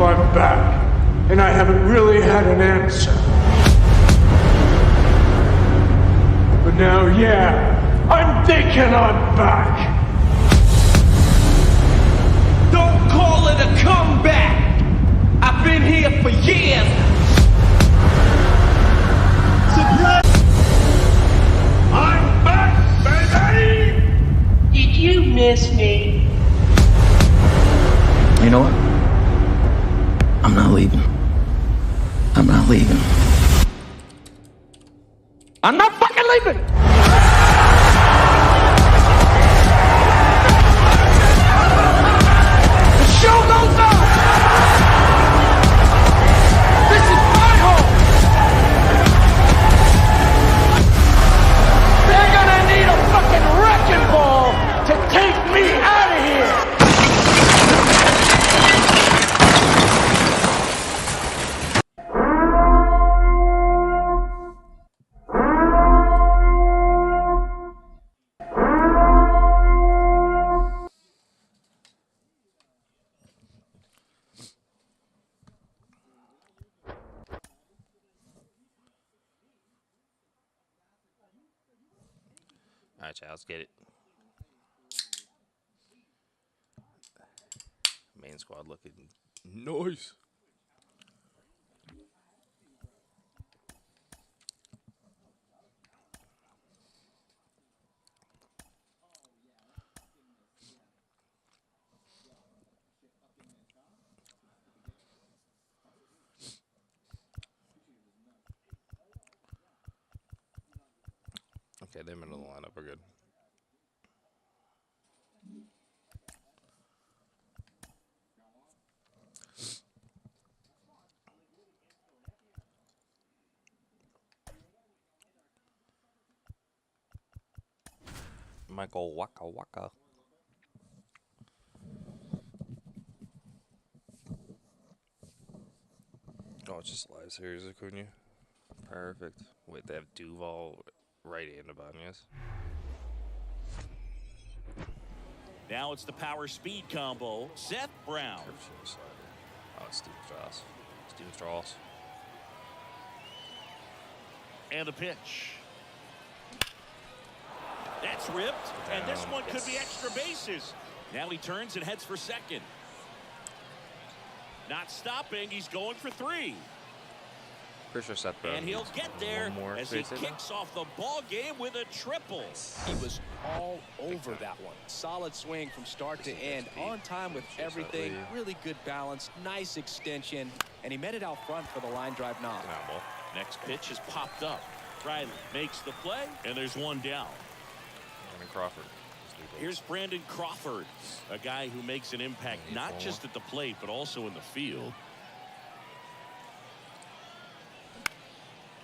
I'm back, and I haven't really had an answer. But now, yeah, I'm thinking I'm back. Don't call it a comeback. I've been here for years. I'm back, baby! Did you miss me? You know what? I'm not leaving. I'm not leaving. I'm not fucking leaving. The show goes on. This is my home. They're gonna need a fucking wrecking ball to take me out of here. All right, chat, let's get it. Main squad looking nice. Okay, they're middle of the lineup. We're good. Michael Waka Waka. Oh, it's just live series, Acuna. Perfect. Wait, they have Duval right and Ibanez. Now it's the power speed combo. Seth Brown. Oh, it's Steven Strauss. Steven Strauss. And the pitch. That's ripped. And this one could be extra bases. Now he turns and heads for second. Not stopping. He's going for three. Pretty sure Seth Brown. And he'll get there as he base hit kicks off the ball game with a triple. He was all over that one. Solid swing from start to end. On time with everything. Really good balance. Nice extension. And he met it out front for the line drive knock. Next pitch is popped up. Riley makes the play, and there's one down. Brandon Crawford. Here's Brandon Crawford, a guy who makes an impact not just at the plate, but also in the field.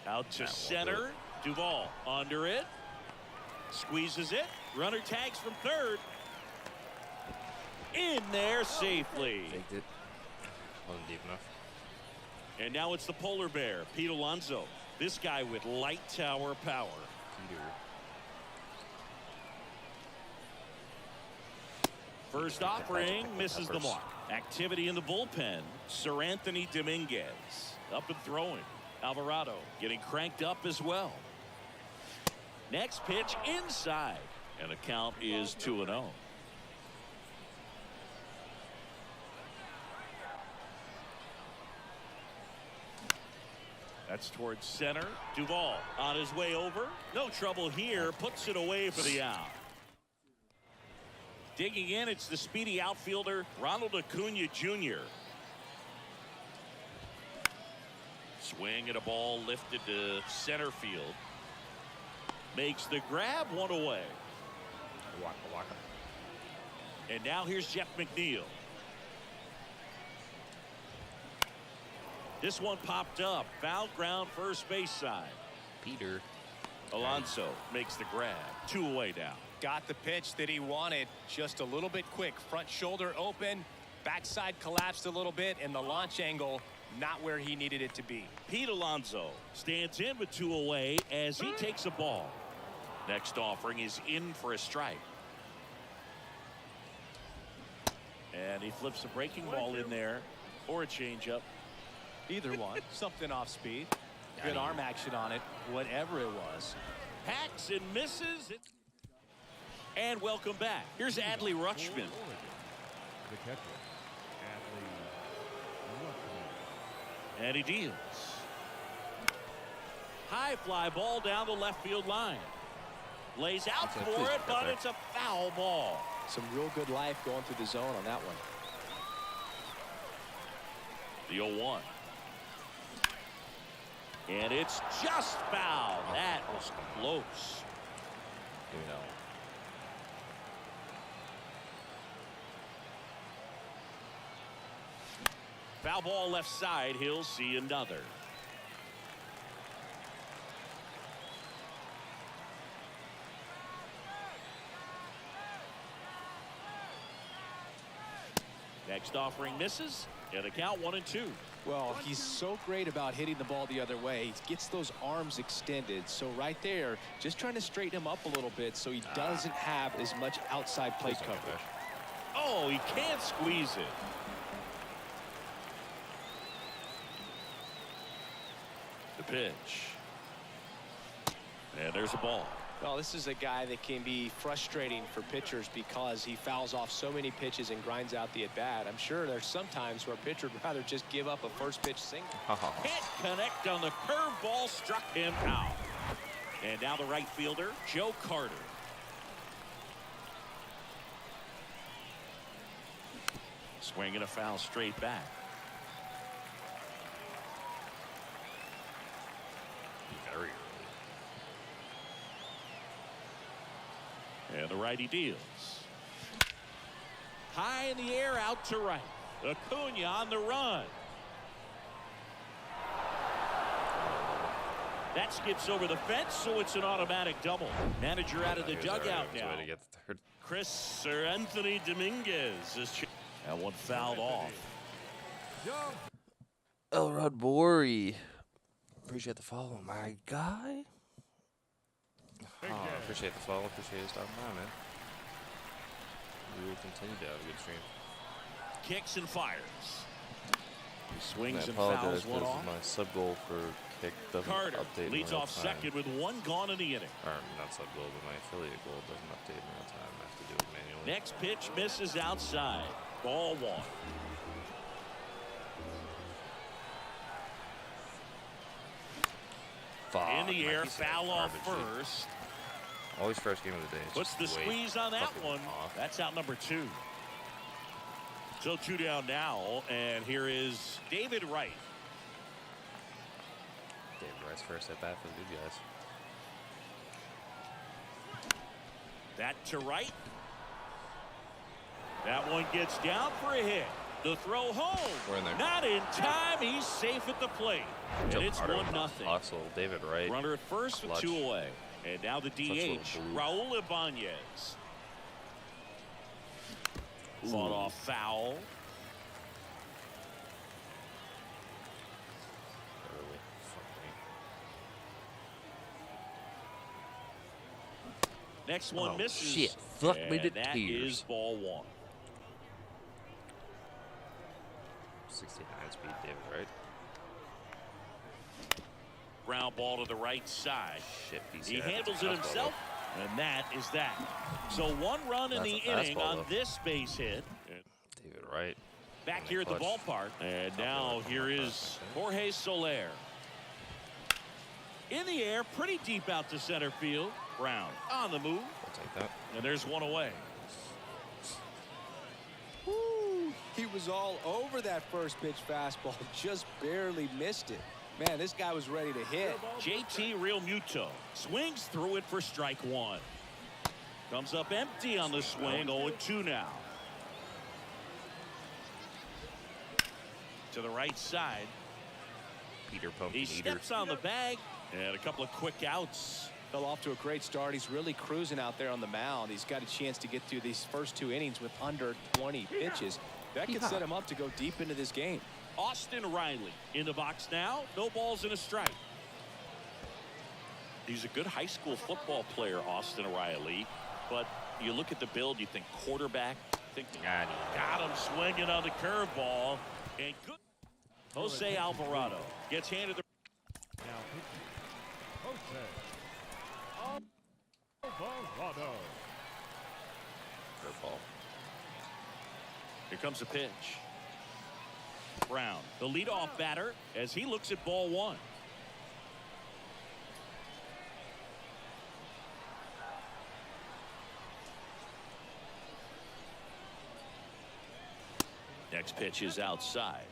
Out to center. Duval under it. Squeezes it. Runner tags from third. In there safely. Faked it. Wasn't deep enough. And now it's the polar bear, Pete Alonso. This guy with light tower power. Peter. First offering misses the mark. Activity in the bullpen. Sir Anthony Dominguez up and throwing. Alvarado getting cranked up as well. Next pitch inside. And the count is 2-0. That's towards center. Duval on his way over. No trouble here. Puts it away for the out. Digging in, it's the speedy outfielder, Ronald Acuna Jr. Swing at a ball lifted to center field. Makes the grab, one away. Waka Waka. And now here's Jeff McNeil. This one popped up. Foul ground, first base side. Peter. Alonso makes the grab. 2 away now. Got the pitch that he wanted. Just a little bit quick. Front shoulder open. Backside collapsed a little bit. And the launch angle not where he needed it to be. Pete Alonso stands in with 2 away as he takes a ball. Next offering is in for a strike. And he flips a breaking ball in there. Or a changeup. Either one. Something off speed. Good arm action on it. Whatever it was. Hacks and misses. And welcome back. Here's Adley Rutschman. The catcher, Adley Rutschman. And he deals. High fly ball down the left field line. Lays out for it, but it's a foul ball. Some real good life going through the zone on that one. The 0-1. And it's just foul. That was close. Foul ball left side. He'll see another. Next offering misses. And a count 1-2. Well, he's so great about hitting the ball the other way. He gets those arms extended. So right there, just trying to straighten him up a little bit so he doesn't have as much outside plate coverage. Oh, he can't squeeze it. The pitch. And there's a ball. Well, this is a guy that can be frustrating for pitchers because he fouls off so many pitches and grinds out the at-bat. I'm sure there's some times where a pitcher would rather just give up a first pitch single. Can't connect on the curveball, struck him out. And now the right fielder, Joe Carter. Swinging a foul straight back. Very early. And the righty deals. High in the air, out to right. Acuna on the run. That skips over the fence, so it's an automatic double. Manager out of the dugout now. To get the third. Sir Anthony Dominguez is that one fouled off. Elrod Borey. Appreciate the follow, my guy. Appreciate the follow. Appreciate you stopping by, man. We will continue to have a good stream. Kicks and fires. He swings and apologize, fouls one this off. is my sub goal for kick doesn't Carter update leads in real off time. second with one gone in the inning. Or not sub goal, but my affiliate goal doesn't update in real time. I have to do it manually. Next pitch misses outside. Ball 1. In the air, foul off first. Always first game of the day. Puts the squeeze on that one. That's out number 2. So 2 down now, and here is David Wright. David Wright's first at bat for the good guys. That to right. That one gets down for a hit. The throw home. We're in there. Not in time. He's safe at the plate. And it's 1-0. Hustle, David Wright. Runner at first with 2 away. And now the DH, Raul Ibanez. Fought off foul. Next one misses. Shit. Fuck me to that tears. is ball 1. 69 speed, David Wright. Ground ball to the right side. Shit, He handles it himself, and that is that. So 1 run in the inning on this base hit. David Wright. Back here at the ballpark. And now here is Jorge Soler. In the air, pretty deep out to center field. Brown on the move. I'll take that. And there's 1 away. Woo, he was all over that first pitch fastball. Just barely missed it. Man, this guy was ready to hit. JT Realmuto swings through it for strike 1. Comes up empty on the swing. 0-2 now. To the right side. Peter Pumpkin He Eater. steps on the bag. And a couple of quick outs. Fell off to a great start. He's really cruising out there on the mound. He's got a chance to get through these first 2 innings with under 20 pitches. That could set him up to go deep into this game. Austin Riley in the box now. No balls and a strike. He's a good high school football player, Austin Riley. But you look at the build, you think quarterback. Think, God, he got him swinging on the curveball. And good. Jose Alvarado gets handed the. Now pitching. Jose Alvarado. Curveball. Here comes the pitch. Brown, the leadoff batter, as he looks at ball one. Next pitch is outside.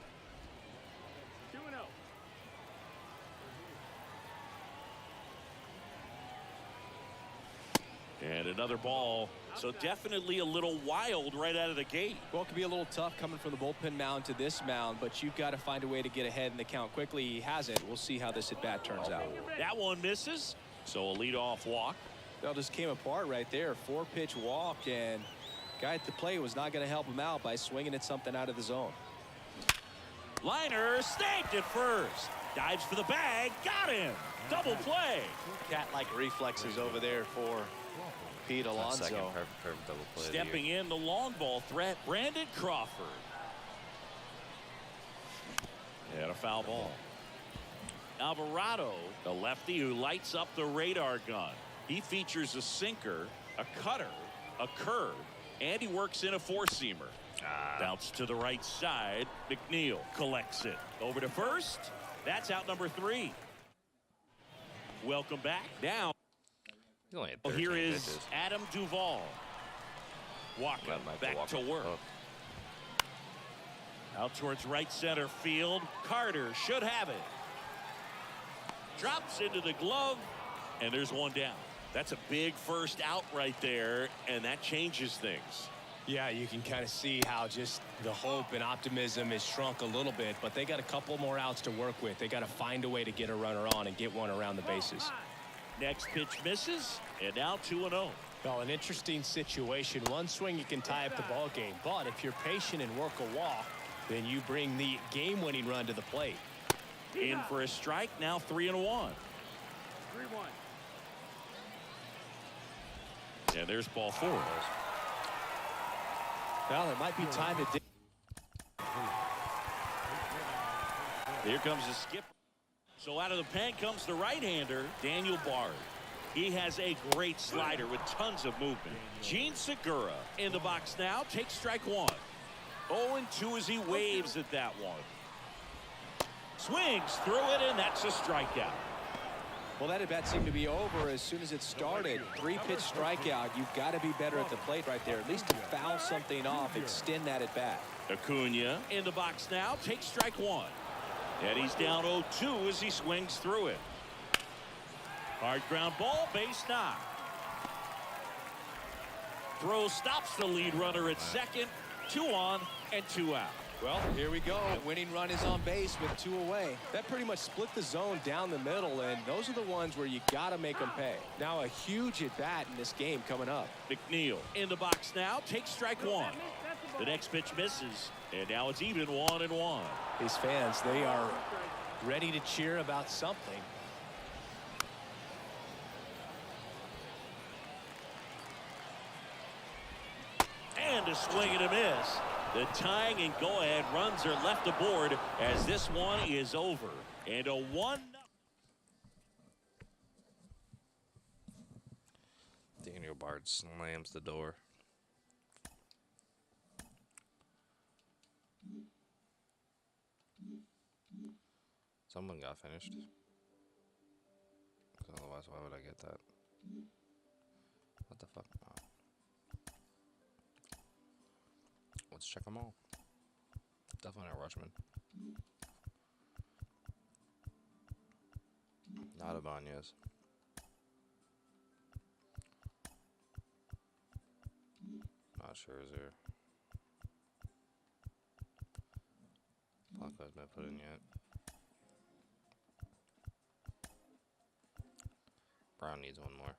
2-0. And another ball. So definitely a little wild right out of the gate. Well, it could be a little tough coming from the bullpen mound to this mound, but you've got to find a way to get ahead in the count quickly. He hasn't. We'll see how this at bat turns out. That one misses. So a leadoff walk. That just came apart right there. 4-pitch walk, and guy at the plate was not going to help him out by swinging at something out of the zone. Liner snagged at first. Dives for the bag. Got him. Double play. Cat-like reflexes over there for Pete Alonso. Second perfect double play. Stepping in the long ball threat, Brandon Crawford. And a foul ball. Alvarado, the lefty who lights up the radar gun. He features a sinker, a cutter, a curve, and he works in a four-seamer. Bounce to the right side. McNeil collects it. Over to first. That's out number 3. Welcome back. Now, He only had 13 here is pitches. Adam Duvall. Walker That might be back Walker. to work. Out towards right center field. Carter should have it. Drops into the glove, and there's one down. That's a big first out right there, and that changes things. Yeah, you can kind of see how just the hope and optimism is shrunk a little bit, but they got a couple more outs to work with. They got to find a way to get a runner on and get one around the bases. Next pitch misses, and now 2-0. Well, an interesting situation. One swing you can tie up the ball game, but if you're patient and work a walk, then you bring the game-winning run to the plate. In for a strike, now 3-1. 3-1. And there's ball 4. Well, it might be time to. Here comes the skip. So out of the pen comes the right-hander, Daniel Bard. He has a great slider with tons of movement. Gene Segura in the box now, takes strike 1. 0-2 as he waves at that one. Swings through it, and that's a strikeout. Well, that at bat seemed to be over as soon as it started. 3-pitch strikeout. You've got to be better at the plate right there. At least to foul something off, extend that at bat. Acuna in the box now, takes strike 1. And he's down 0-2 as he swings through it. Hard ground ball, base knock. Throw stops the lead runner at second. 2 on and 2 out. Well, here we go. Winning run is on base with 2 away. That pretty much split the zone down the middle, and those are the ones where you got to make them pay. Now a huge at bat in this game coming up. McNeil in the box now, takes strike 1. The next pitch misses, and now it's even 1-1. These fans, they are ready to cheer about something. And a swing and a miss. The tying and go-ahead runs are left aboard as this one is over. And a 1-0. Daniel Bard slams the door. Someone got finished. Otherwise, why would I get that? What the fuck? Oh. Let's check them all. Definitely not Rushman. Not Ibanez. Not Scherzer. Blanco's been put in yet. Brown needs one more.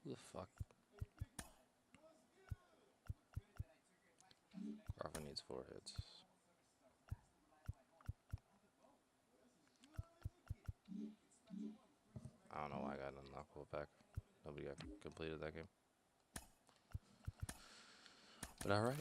Who the fuck? Crawford needs 4 hits. I don't know why I got an unknockable pack. Nobody got completed that game. But alright.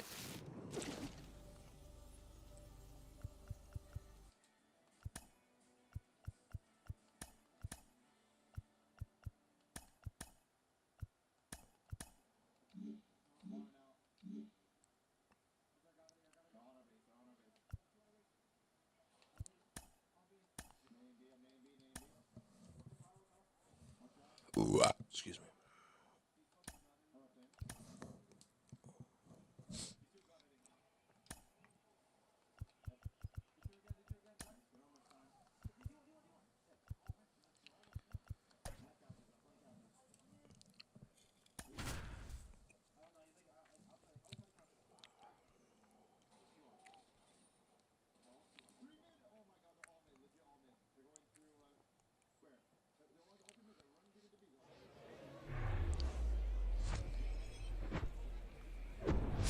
Ooh, excuse me.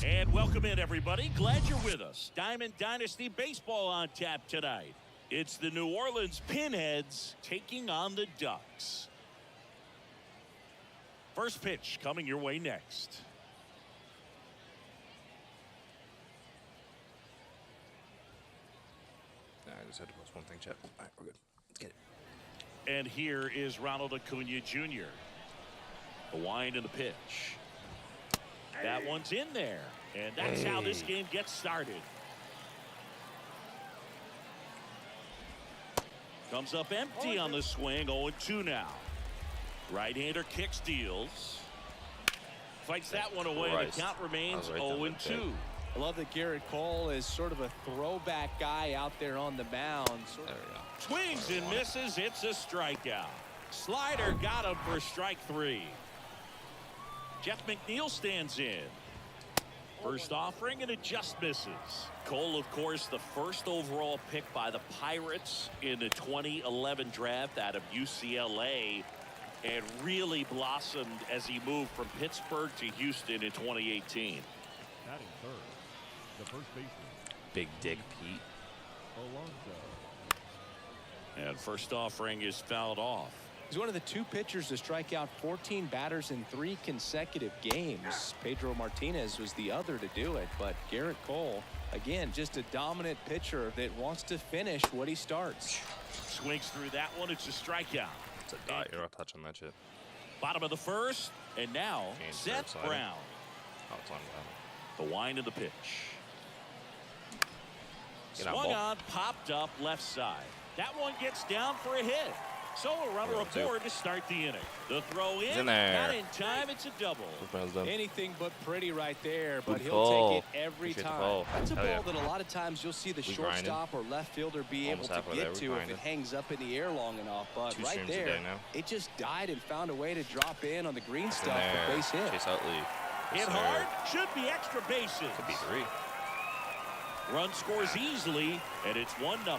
And welcome in, everybody. Glad you're with us. Diamond Dynasty Baseball on tap tonight. It's the New Orleans Pinheads taking on the Ducks. First pitch coming your way next. I just had to post one thing, chat. All right, we're good. Let's get it. And here is Ronald Acuna Jr. The wind and the pitch. That one's in there. And that's how this game gets started. Comes up empty on the swing. 0-2 now. Right-hander kicks, deals. Fights that one away. The count remains 0-2. I love that Garrett Cole is sort of a throwback guy out there on the mound. There we go. Swings and misses. It's a strikeout. Slider got him for strike 3. Jeff McNeil stands in. First offering, and it just misses. Cole, of course, the first overall pick by the Pirates in the 2011 draft out of UCLA, and really blossomed as he moved from Pittsburgh to Houston in 2018. Batting third, the first baseman, Big Dick Pete. Alonso. And first offering is fouled off. He's one of the 2 pitchers to strike out 14 batters in 3 consecutive games. Pedro Martinez was the other to do it, but Garrett Cole, again, just a dominant pitcher that wants to finish what he starts. Swings through that one. It's a strikeout. It's a dot. You're not touching that shit. Bottom of the first, and now Seth Brown. Oh, it's on down. The wind of the pitch. Get out, Swung ball. on, popped up left side. That one gets down for a hit. So a runner aboard to start the inning. The throw in, not in time. It's a double. Anything but pretty right there, but Good he'll call. take it every Appreciate the time. call. That's a Hell ball yeah. that a lot of times you'll see the We shortstop or left fielder be Almost able to halfway there. get We to if it grinded. hangs up in the air long enough. But 2 right streams a there, day now. it just died and found a way to drop in on the green It's in stuff there. for base hit. Chase Utley. Hit hard, should be extra bases. Could be 3. Run scores easily, and it's 1-0.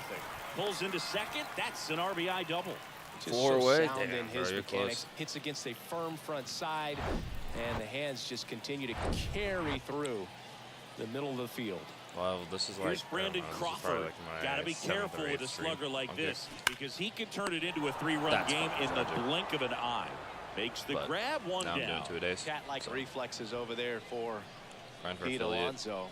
Pulls into second. That's an RBI double. Just 4 so away. sound Damn, in his bro, you're mechanics. close. Hits against a firm front side, and the hands just continue to carry through the middle of the field. Well, this is like. Here's Brandon Crawford. Got to be careful with a slugger like this because he can turn it into a 3-run game in the blink of an eye. Makes the grab, one now down. I'm doing 2 a days. Cat-like reflexes over there for Grind for Pete affiliate. Alonso.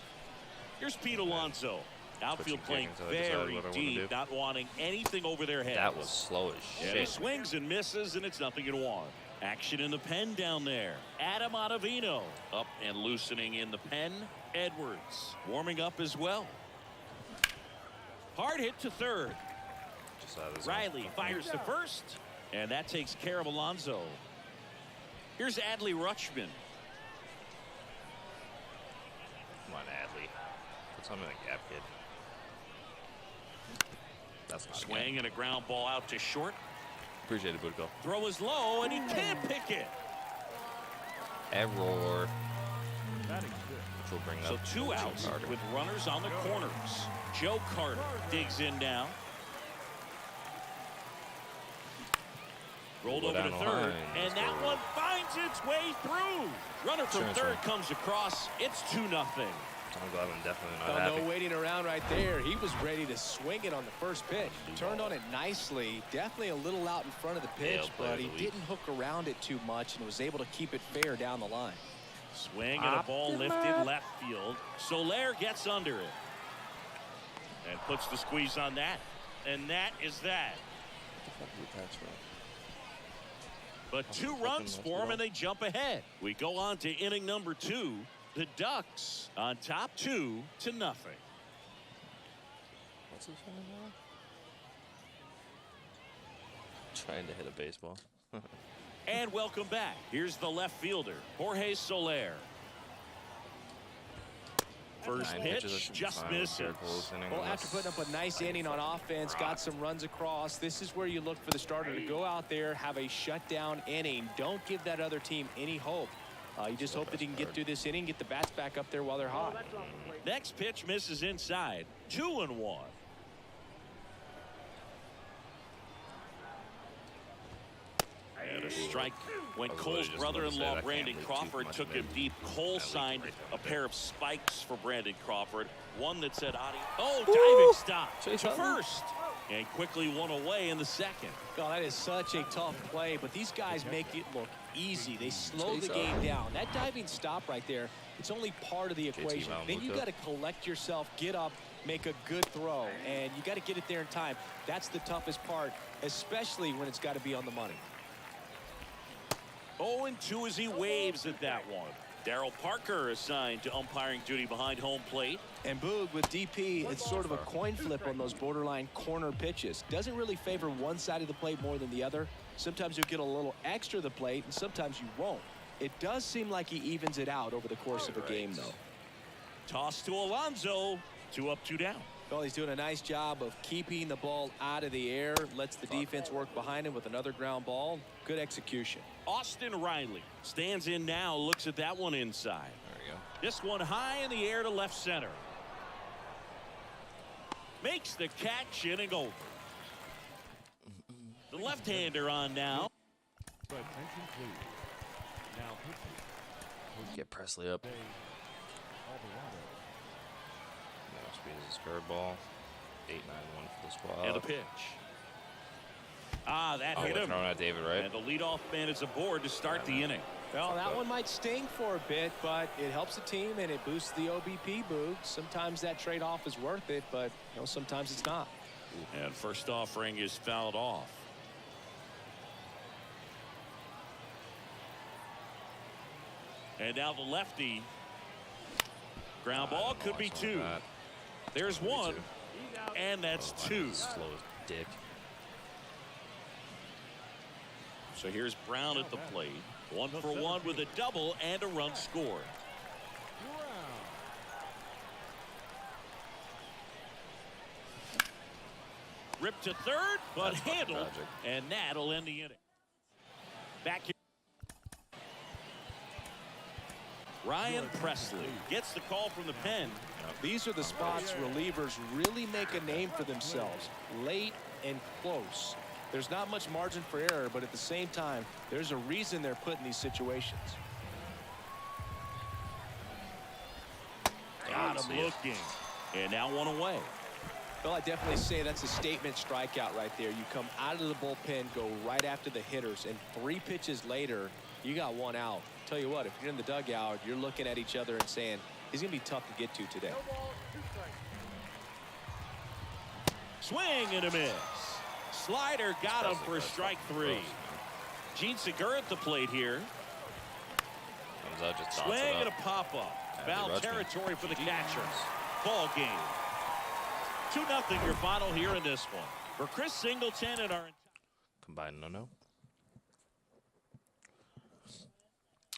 Here's Pete Alonso. Outfield playing until I decide very what I wanna deep, do. not wanting anything over their heads. That was slow as And shit. he swings and misses, and it's 0-1. Action in the pen down there. Adam Ottavino up and loosening in the pen. Edwards warming up as well. Hard hit to third. Just out of his zone. Riley fires to first, and that takes care of Alonso. Here's Adley Rutschman. Come on, Adley. Put something in the gap, kid. That's not Swing and a ground ball out to short. Appreciate it, Budko. Throw is low, and he can't pick it. Error. Batting sixth, Which will bring So up 2 outs Carter. with runners on the corners. Joe Carter digs in now. Rolled Go over to down the third, line. and Let's that go. one finds finds its way through. Runner from third comes across. It's 2-0. I'm glad I'm definitely not Oh, happy. no waiting around right there. He was ready to swing it on the first pitch. Turned on it nicely. Definitely a little out in front of the pitch, but he didn't hook around it too much and was able to keep it fair down the line. Swing and a ball lifted left field. Soler gets under it. And puts the squeeze on that. And that is that. But 2 runs for him, and they jump ahead. We go on to inning number 2. The Ducks on top 2-0. What's this one now? Trying to hit a baseball. And welcome back. Here's the left fielder, Jorge Soler. First pitch just misses. Well, after putting up a nice inning on offense, got some runs across, this is where you look for the starter to go out there, have a shutdown inning. Don't give that other team any hope. You just hope that he can get through this inning, get the bats back up there while they're hot. Next pitch misses inside. 2-1. And a strike when Cole's brother-in-law Brandon Crawford took him deep. Cole signed a pair of spikes for Brandon Crawford. One that said Adi. Oh, diving stop to first. And quickly one away in the second. Oh, that is such a tough play, but these guys make it look easy. They slow the game down. That diving stop right there, it's only part of the equation. Then you got to collect yourself, get up, make a good throw, and you got to get it there in time. That's the toughest part, especially when it's got to be on the money. 0-2 as he waves at that one. Darryl Parker assigned to umpiring duty behind home plate. And Boog, with DP, it's sort of a coin flip on those borderline corner pitches. Doesn't really favor one side of the plate more than the other. Sometimes you'll get a little extra the plate, and sometimes you won't. It does seem like he evens it out over the course of a game, though. Toss to Alonso. 2 up, 2 down. Well, he's doing a nice job of keeping the ball out of the air. Lets the defense work behind him with another ground ball. Good execution. Austin Riley stands in now, looks at that one inside. There we go. This one high in the air to left center. Makes the catch, inning over. The left-hander on now. Attention, please. Now pitching. Get Presley up. Alvarado. Now squeezes curveball. 8-9-1 for the squad. And a pitch. Ah, that hit him. Throwing at David, right? And the leadoff man is aboard to start the inning. Well, that one might sting for a bit, but it helps the team and it boosts the OBP, Boog. Sometimes that trade-off is worth it, but sometimes it's not. And first offering is fouled off. And now the lefty. Ground ball could be 2. There's 1. And that's 2. Slow as dick. So here's Brown at the plate. 1 for 1 with a double and a run scored. Ripped to third, but handled, and that'll end the inning. Back here. Ryan Presley gets the call from the pen. These are the spots relievers really make a name for themselves. Late and close. There's not much margin for error, but at the same time, there's a reason they're put in these situations. Got him looking. And now 1 away. Well, I definitely say that's a statement strikeout right there. You come out of the bullpen, go right after the hitters, and 3 pitches later, you got 1 out. Tell you what, if you're in the dugout, you're looking at each other and saying, he's going to be tough to get to today. Swing and a miss. Slider got him for strike 3. Gene Segura at the plate here. Swing and a pop-up. Foul territory for the catcher. Ball game. 2-0 your final here in this one. For Chris Singleton and our Combined no.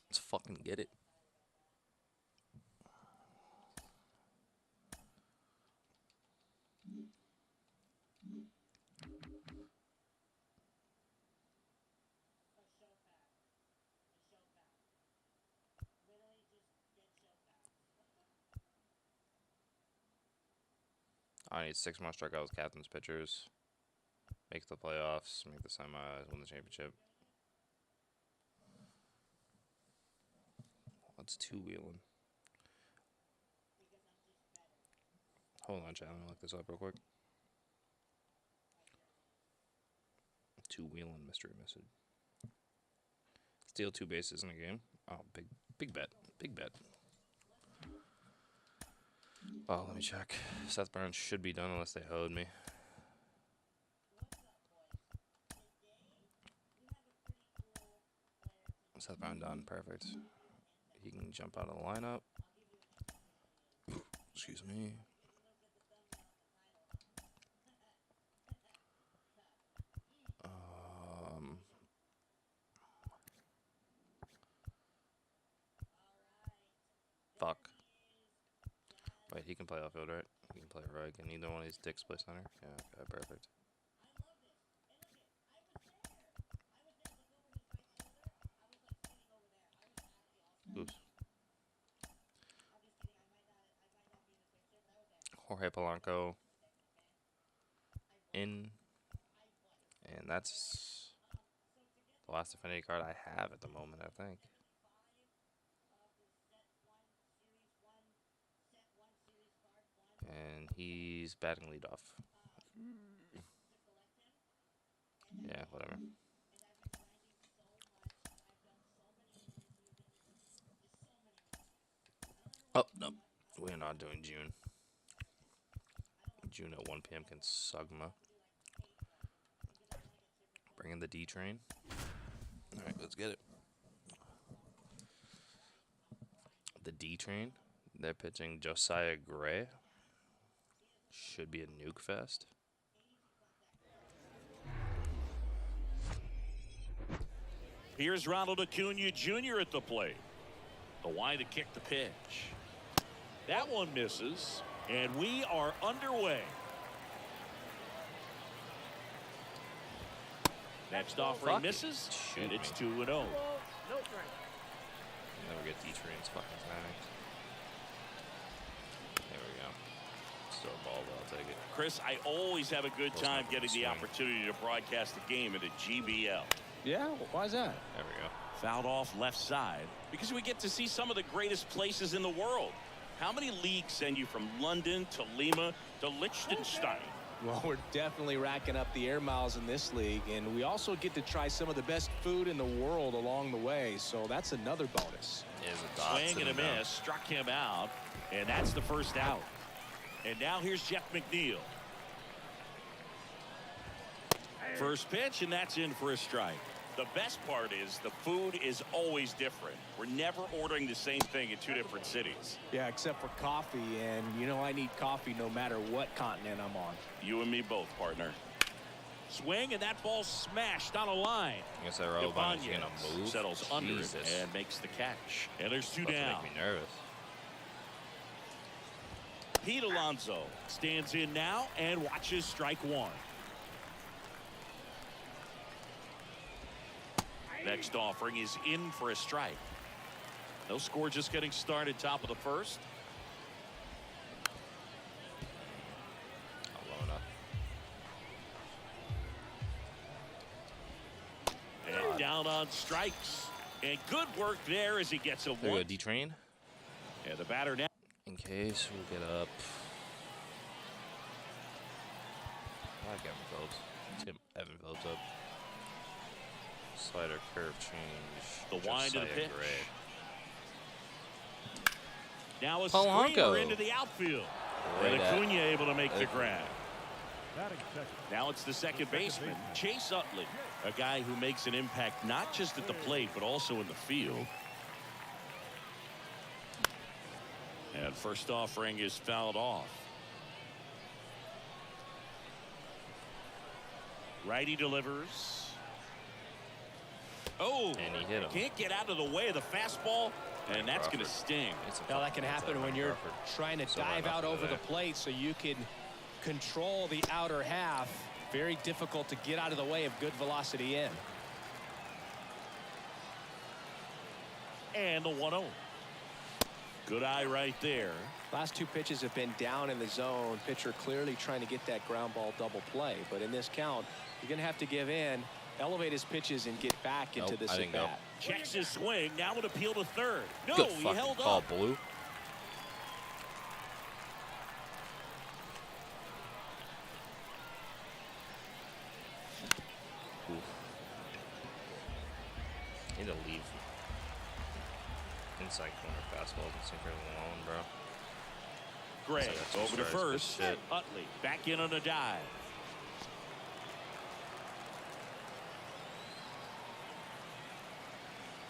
Let's fucking get it. I need 6 more strikeouts, captain's pitchers. Make the playoffs, make the semis, win the championship. it's two-wheeling. Hold on, chat. Let me look this up real quick. Two-wheeling mystery message. Steal 2 bases in a game. Oh, big bet. Big bet. Oh, let me check. Seth Burns should be done unless they hoed me. Seth Brown done. Perfect. He can jump out of the lineup. Excuse me. Fuck. Wait, he can play outfield, right? He can play right. Can either one of these dicks play center? Yeah, okay, perfect. Oops. Jorge Polanco in, and that's the last affinity card I have at the moment, I think. And he's batting leadoff. Yeah, whatever. Oh, no. We're not doing June. June at 1 p.m. can Sugma. Bring in the D train. All right, let's get it. The D train. They're pitching Josiah Gray. Should be a nuke fest. Here's Ronald Acuna Jr. at the plate. The wide to kick the pitch. That one misses, and we are underway. Next offering misses, and it's 2-0. Never get D-Train's fucking panicked. There we go. Still a ball, but I'll take it. Chris, I always have a good time getting the opportunity to broadcast a game at a GBL. Yeah, why is that? There we go. Fouled off left side because we get to see some of the greatest places in the world. How many leagues send you from London to Lima to Liechtenstein? Well, we're definitely racking up the air miles in this league, and we also get to try some of the best food in the world along the way, so that's another bonus. Swing and a miss, struck him out, and that's the first out. And now here's Jeff McNeil. First pitch, and that's in for a strike. The best part is the food is always different. We're never ordering the same thing in 2 different cities. Yeah, except for coffee, and you know I need coffee no matter what continent I'm on. You and me both, partner. Swing, and that ball smashed on a line. I guess that Raul is going to move. Settles under it and makes the catch. And there's 2 down. Make me nervous. Pete Alonso stands in now and watches strike 1. Next offering is in for a strike. No score, just getting started. Top of the first. Not low enough. And down on strikes. And good work there as he gets a 1. There we go, D-Train. And the batter now. In case we'll get up. I like Evan Phillips. Let's get Evan Phillips up. Slider curve change. The wind of the pitch. Gray. Now a Polanco. screamer into the outfield. And Acuna able to make the grab. Now it's the second baseman, Chase Utley, a guy who makes an impact not just at the plate but also in the field. And first offering is fouled off. Righty delivers. Oh, and he hit him. Can't get out of the way of the fastball, and that's going to sting. Now that can happen when you're trying to dive out over the plate so you can control the outer half. Very difficult to get out of the way of good velocity in. And the 1-0. Good eye right there. Last 2 pitches have been down in the zone. Pitcher clearly trying to get that ground ball double play. But in this count, you're going to have to give in elevate his pitches and get back into this at bat. Checks his swing. Now an appeal to third. No, Good he fucking held call, up. Blue. Need to leave inside corner fastballs and sinker alone, bro. Gray So over to first. shit. Utley back in on a dive.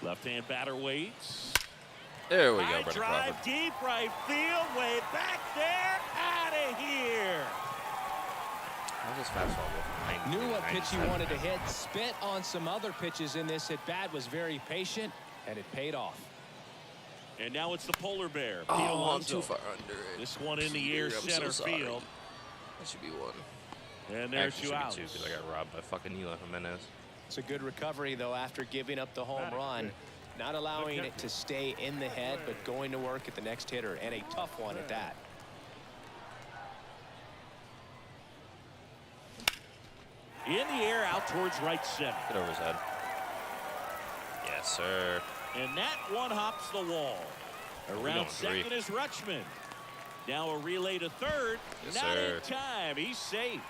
Left-hand batter waits. There we go, High Brendan drive, Crawford. deep right field, way back there, out of here. How's this fastball go? Knew what pitch he wanted to hit. Spent on some other pitches in this at bat. Was very patient, and it paid off. And now it's the polar bear. Pete Oh, I'm Alonso. too far under it. This one in the air, I'm so center sorry. field. That should be one. And there's Actually, two should outs. be two because I got robbed by fucking Eli Jimenez. It's a good recovery, though, after giving up the home run. Not allowing it to stay in the head, but going to work at the next hitter, and a tough one at that. In the air, out towards right center. Get over his head. Yes, sir. And that one hops the wall. going Around three. second is Rutschman. Now a relay to third. Yes, Not sir. in time. He's safe.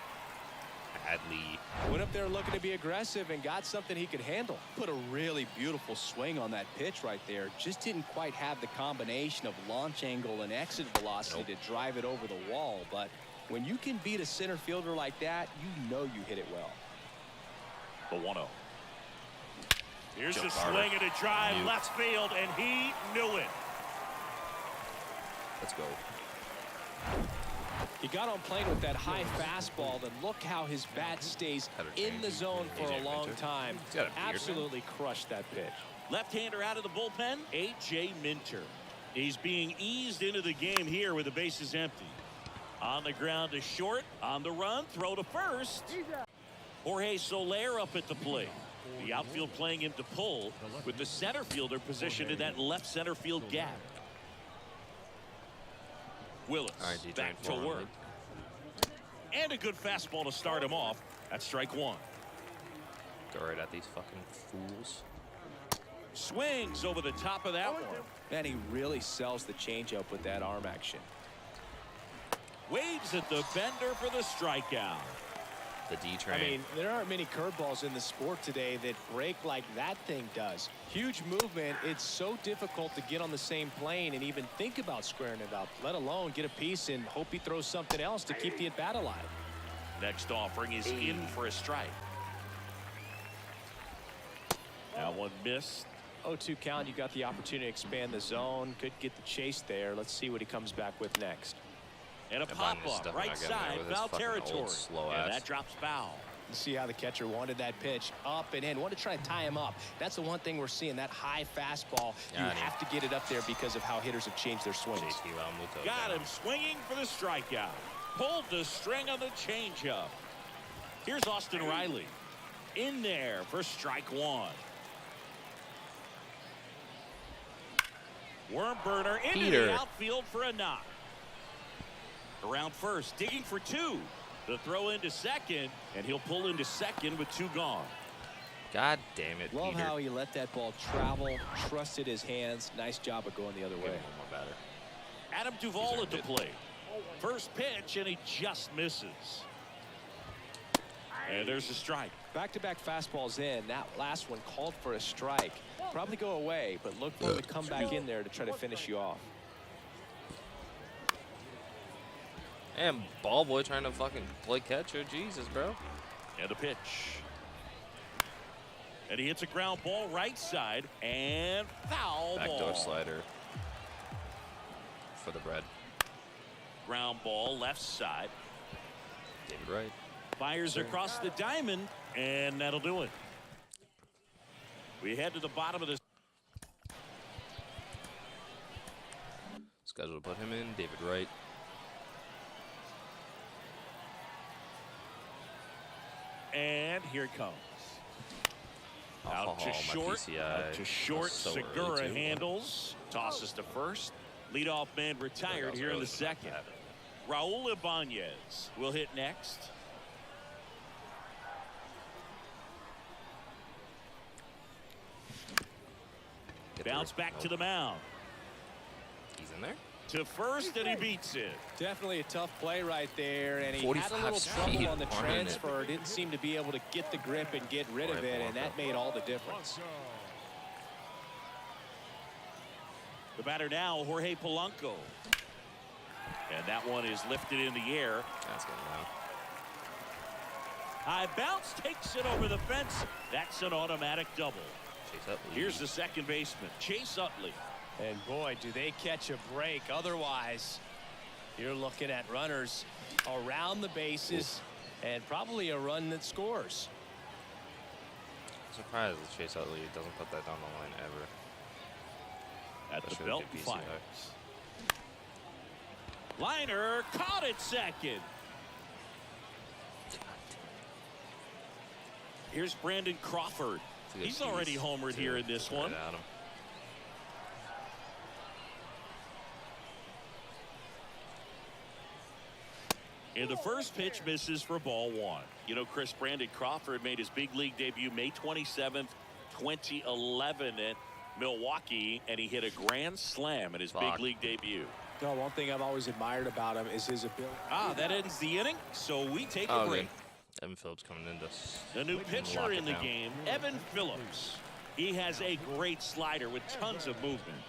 Hadley. Went up there looking to be aggressive and got something he could handle. Put a really beautiful swing on that pitch right there. Just didn't quite have the combination of launch angle and exit velocity to drive it over the wall. But when you can beat a center fielder like that, you know you hit it well. The 1-0. Here's Joe the Carter. swing and a drive Nuked. left field, and he knew it. Let's go. He got on plane with that high fastball, and look how his bat stays in the zone for a long time. He's got a beard, man. Absolutely crushed that pitch. Left-hander out of the bullpen, A.J. Minter. He's being eased into the game here with the bases empty. On the ground to short, on the run, throw to first. Jorge Soler up at the plate. The outfield playing him to pull with the center fielder positioned in that left center field gap. Willis All right, D-Train, back to 400. work. And a good fastball to start him off. That's strike one. Go right at these fucking fools. Swings over the top of that one. And he really sells the changeup with that arm action. Waves at the bender for the strikeout. The D-Train. I mean, there aren't many curveballs in the sport today that break like that thing does. Huge movement. It's so difficult to get on the same plane and even think about squaring it up, let alone get a piece and hope he throws something else to keep the at-bat alive. Next offering is in for a strike. That one missed. 0-2 count. You got the opportunity to expand the zone. Could get the chase there. Let's see what he comes back with next. And a That button is pop-up, definitely right not getting there side, with his foul fucking old territory. slow And ass. that drops foul. You see how the catcher wanted that pitch up and in. Wanted to try to tie him up. That's the one thing we're seeing, that high fastball. Yeah, you I know. have to get it up there because of how hitters have changed their swings. JT Realmuto Got down. him swinging for the strikeout. Pulled the string on the changeup. Here's Austin Riley. In there for strike one. Worm burner into Peter. the outfield for a knock. Around first, digging for two. The throw into second, and he'll pull into second with two gone. God damn it, Love Peter. how he let that ball travel, trusted his hands. Nice job of going the other Give way. him one more batter. Adam Duvall He's at the earned it. plate. First pitch, and he just misses. And there's a strike. Back-to-back fastballs in. That last one called for a strike. Probably go away, but look for him to come back in there to try to finish you off. And ball boy trying to fucking play catcher. Jesus, bro. And a pitch. And he hits a ground ball right side and foul Backdoor ball. slider for the bread. Ground ball left side. David Wright. Fires across the diamond, and that'll do it. We head to the bottom of this. Scheduled to put him in. David Wright. And here it comes. Out to my short. PCI. Out to short. That's so early, Segura too. handles. Tosses to first. Leadoff man retired was here in early the for that second. to happen. Raul Ibanez will hit next. Bounce back to the mound. He's in there. To first, and he beats it. Definitely a tough play right there, and he had a 45 little trouble speed on the on it. transfer. Didn't seem to be able to get the grip and get rid of it, and that made all the difference. The batter now, Jorge Polanco. And that one is lifted in the air. That's getting down. High bounce takes it over the fence. That's an automatic double. Chase Utley. Here's the second baseman, Chase Utley. And boy, do they catch a break. Otherwise, you're looking at runners around the bases and probably a run that scores. I'm surprised that Chase Utley doesn't put that down the line ever. At the Especially belt with fires. Liner caught it second. Here's Brandon Crawford. He's already homered here in this one. And the first pitch misses for ball one. You know, Chris, Brandon Crawford made his big league debut May 27th, 2011 at Milwaukee, and he hit a grand slam in his big league debut. No, one thing I've always admired about him is his ability. That ends the inning, so we take a break. Evan Phillips coming in to The new pitcher in the game, Evan Phillips. He has a great slider with tons of movement.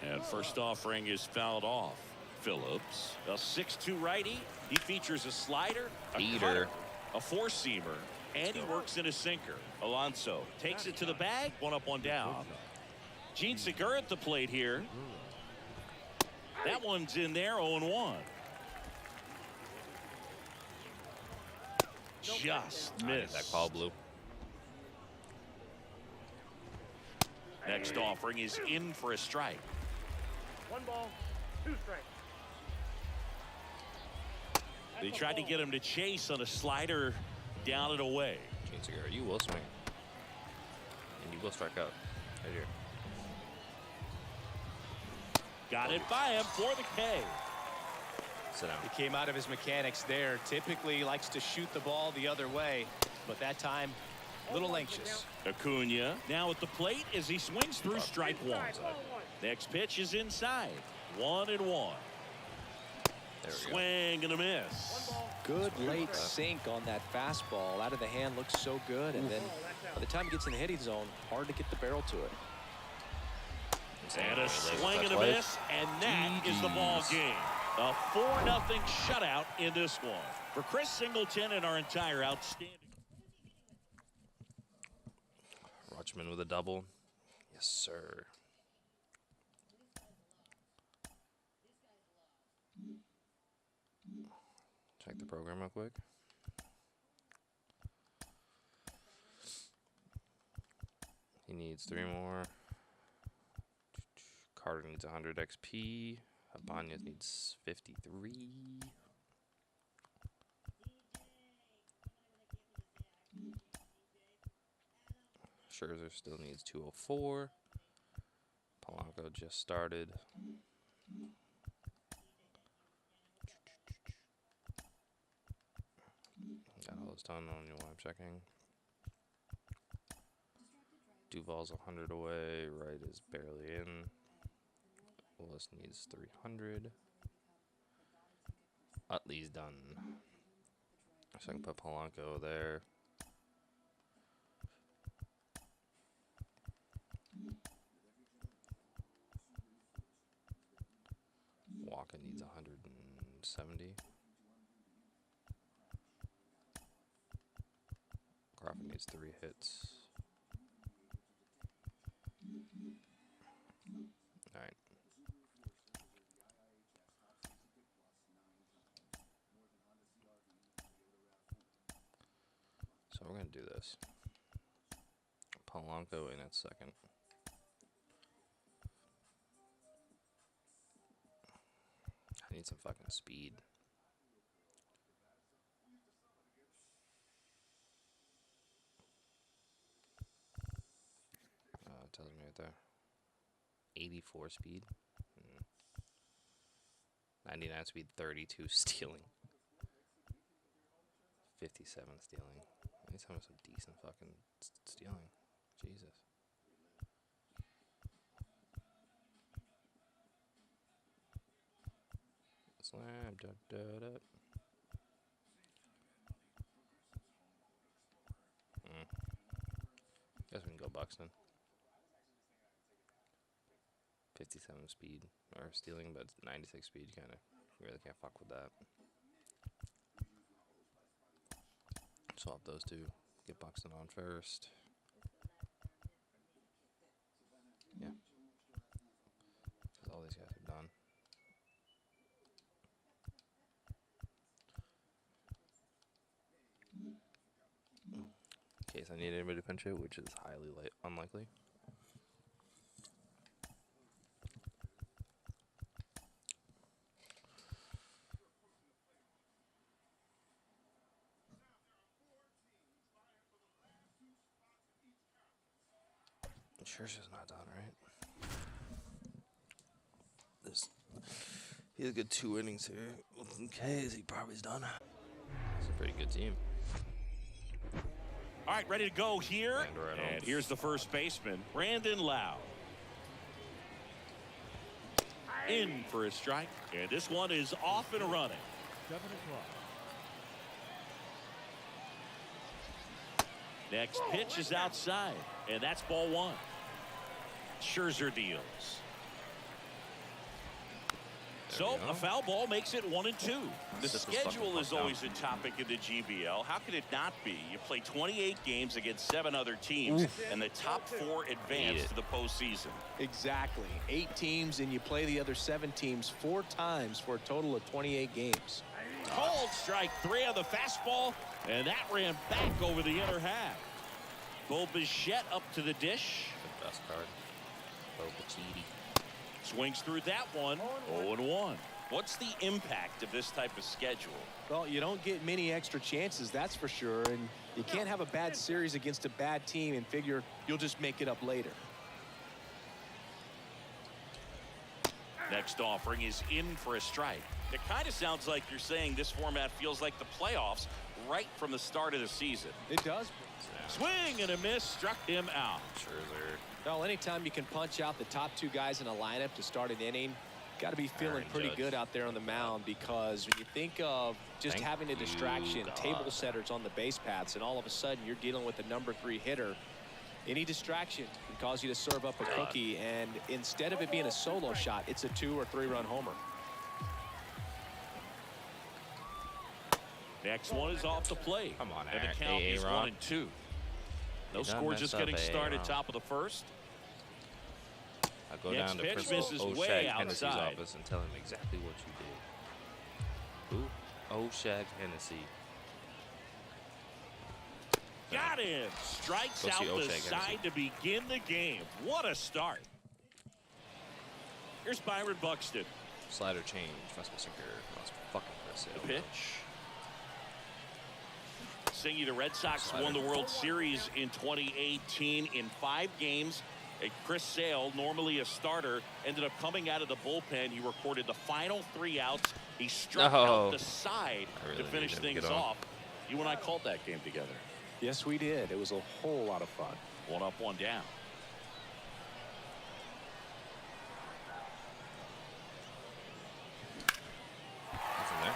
And first offering is fouled off. Phillips, a 6'2" righty. He features a slider, a cutter, a four-seamer, and he works in a sinker. Alonso takes it to the bag, 1 up, 1 down. Gene Segura at the plate here. That one's in there, 0-1. Just missed. That call blue. Next offering is in for a strike. 1 ball, 2 strikes. They tried to get him to chase on a slider down and away. Gene Segura, you will swing. And you will strike out. Right here. Got it by him for the K. Sit down. He came out of his mechanics there. Typically likes to shoot the ball the other way, but that time a little anxious. Acuna now at the plate as he swings through strike 1. Next pitch is inside. 1-1. Swing and a miss. Good late sink on that fastball. Out of the hand, looks so good, and then by the time it gets in the hitting zone, hard to get the barrel to it. And a swing and a miss, and that is the ball game. A 4-0 shutout in this one. For Chris Singleton and our entire outstanding. Rutschman with a double. Yes, sir. Check the program real quick. He needs 3 more. Carter needs 100 XP. Ibanez needs 53. Scherzer still needs 204. Polanco just started. Got all this done on you while I'm checking. Duvall's 100 away. Wright is barely in. Willis needs 300. Utley's done. So I can put Polanco there. Walker needs 170. Crawford needs 3 hits. All right. So we're going to do this. Polanco in at second. I need some fucking speed. It tells me right there. 84 speed. 99 speed, 32 stealing. 57 stealing. I need some decent fucking stealing. Jesus. Slam. Da, da, da. Guess we can go Buxton. 57 speed or stealing, but 96 speed. Kind of, you really can't fuck with that. Swap those two. Get Buxton on first. Yeah. Because all these guys are done. In case I need anybody to pinch it, which is highly unlikely. Scherzer's not done, right? He has a good 2 innings here. With some Ks, he probably's done. It's a pretty good team. All right, ready to go here. And here's the first baseman, Brandon Lau. In for a strike. And this one is off and running. 7 o'clock. Next pitch is outside. And that's ball 1. Scherzer deals. So a foul ball makes it 1-2. The schedule is always a topic in the GBL. How could it not be? You play 28 games against 7 other teams, and the top 4 advance to the postseason. Exactly. 8 teams, and you play the other 7 teams 4 times for a total of 28 games. Called strike 3 on the fastball, and that ran back over the inner half. Bo Bichette up to the dish. The best card. Bo Bichette. Swings through that one. 0-1. What's the impact of this type of schedule? Well, you don't get many extra chances, that's for sure. And you can't have a bad series against a bad team and figure you'll just make it up later. Next offering is in for a strike. It kind of sounds like you're saying this format feels like the playoffs right from the start of the season. It does. Swing and a miss, struck him out. Scherzer. Well, anytime you can punch out the top 2 guys in a lineup to start an inning, got to be feeling pretty good out there on the mound, because when you think of just having a distraction, table setters on the base paths, and all of a sudden you're dealing with the number 3 hitter, any distraction can cause you to serve up a cookie, and instead of it being a solo shot, it's a 2 or 3 run homer. Next one is off the plate. Come on, and the count is 1-2. No score, just getting started. Top of the first. I'll go down to Principal O'Shag Hennessy's office and tell him exactly what you did. Who? O'Shag Hennessy. Got him. Strikes out the side to begin the game. What a start. Here's Byron Buxton. Slider change. Must be sinker. Must fucking press it. The pitch. Singy, the Red Sox won the World Series in 2018 in 5 games. Chris Sale, normally a starter, ended up coming out of the bullpen. He recorded the final 3 outs. He struck out the side to finish things off. You and I called that game together. Yes, we did. It was a whole lot of fun. 1 up, 1 down. Nothing there.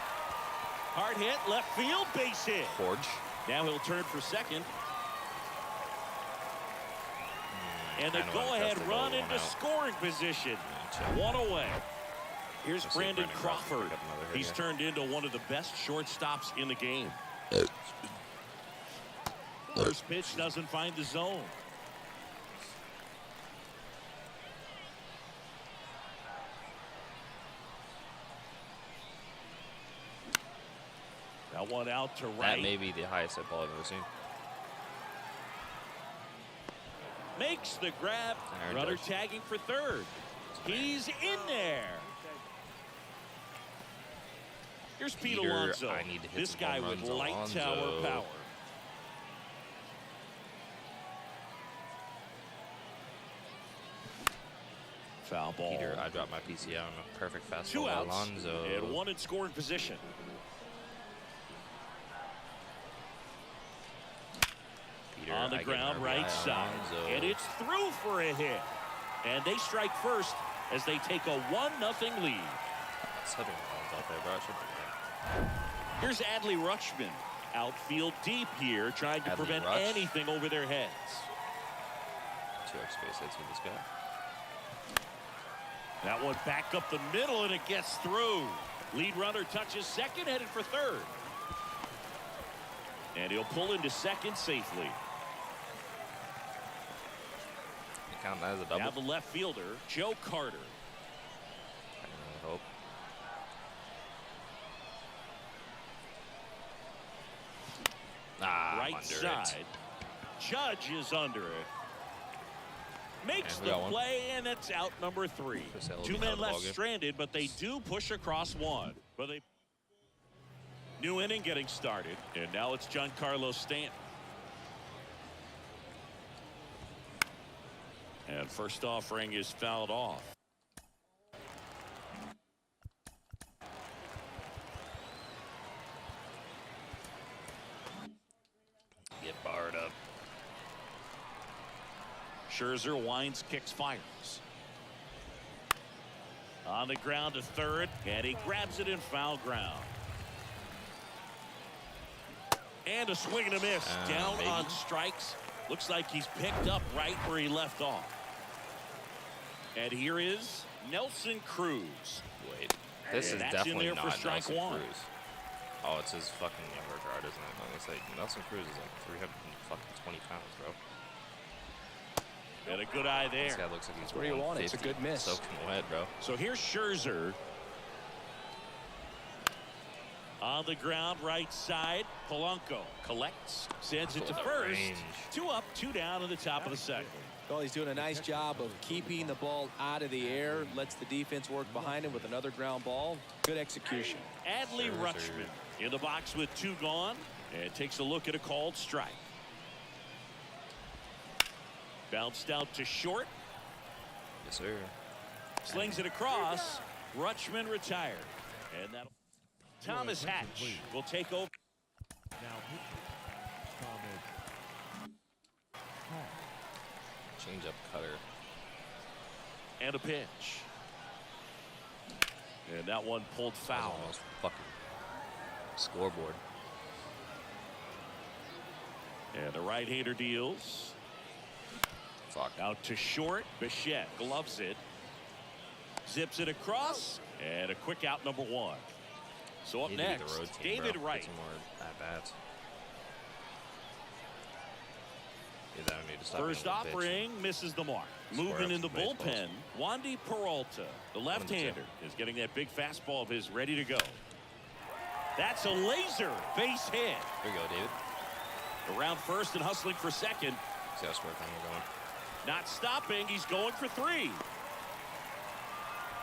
Hard hit, left field, base hit. Forge. Now he'll turn for second. And the go-ahead run into scoring position. 1 away. Here's Brandon Crawford. He's turned into one of the best shortstops in the game. First pitch doesn't find the zone. That one out to right. That may be the highest hit ball I've ever seen. Makes the grab. Runner tagging for third. He's in there. Here's Pete Alonso. This guy with light tower power. Foul ball. Peter, I dropped my PCI on a perfect fastball. 2 outs. Alonso. And 1 in scoring position. Peter, on the ground, right side. Alonso. And it's through for a hit. And they strike first as they take a 1-0 lead. Such a balls out there, bro. Should be Here's Adley Rutschman. Outfield deep here, trying to prevent anything over their heads. 2x base hits with this guy. That one back up the middle, and it gets through. Lead runner touches second, headed for third. And he'll pull into second safely. You count that as a double? Now the left fielder, Joe Carter. I hope. Right side. Judge is under it. Makes the play, and it's out number 3. 2 men left stranded, but they do push across one. But they new inning getting started, and now it's Giancarlo Stanton. And first offering is fouled off. Get barred up. Scherzer winds, kicks, fires. On the ground to third, and he grabs it in foul ground. And a swing and a miss. Down on strikes. Looks like he's picked up right where he left off. And here is Nelson Cruz. Wait, this is definitely in there not for strike Nelson one. Cruz. Oh, it's his fucking younger guard, isn't it? I'm gonna say Nelson Cruz is like 320 pounds, bro. And a good eye there. This guy looks like he's where you want it. It's a good miss. Soaking wet, bro. So here's Scherzer. On the ground, right side. Polanco collects, sends it to first. 2 up, 2 down in the top of the second. Well, he's doing a nice job of keeping the ball out of the air. Lets the defense work behind him with another ground ball. Good execution. Adley Rutschman in the box with 2 gone. And takes a look at a called strike. Bounced out to short. Yes, sir. Slings it across. Rutschman retired. And that Thomas Hatch will take over. Now pitching. Change up cutter. And a pitch. And that one pulled foul. Almost fucking scoreboard. And the right-hander deals. Fuck. Out to short. Bichette gloves it. Zips it across. And a quick out, number 1. So up next, David Wright. Get some more at-bats. First offering misses the mark. Moving in the bullpen, Wandy Peralta, the left-hander, is getting that big fastball of his ready to go. That's a laser base hit. There you go, David. Around first and hustling for second. See how square thing we're going. Not stopping. He's going for 3.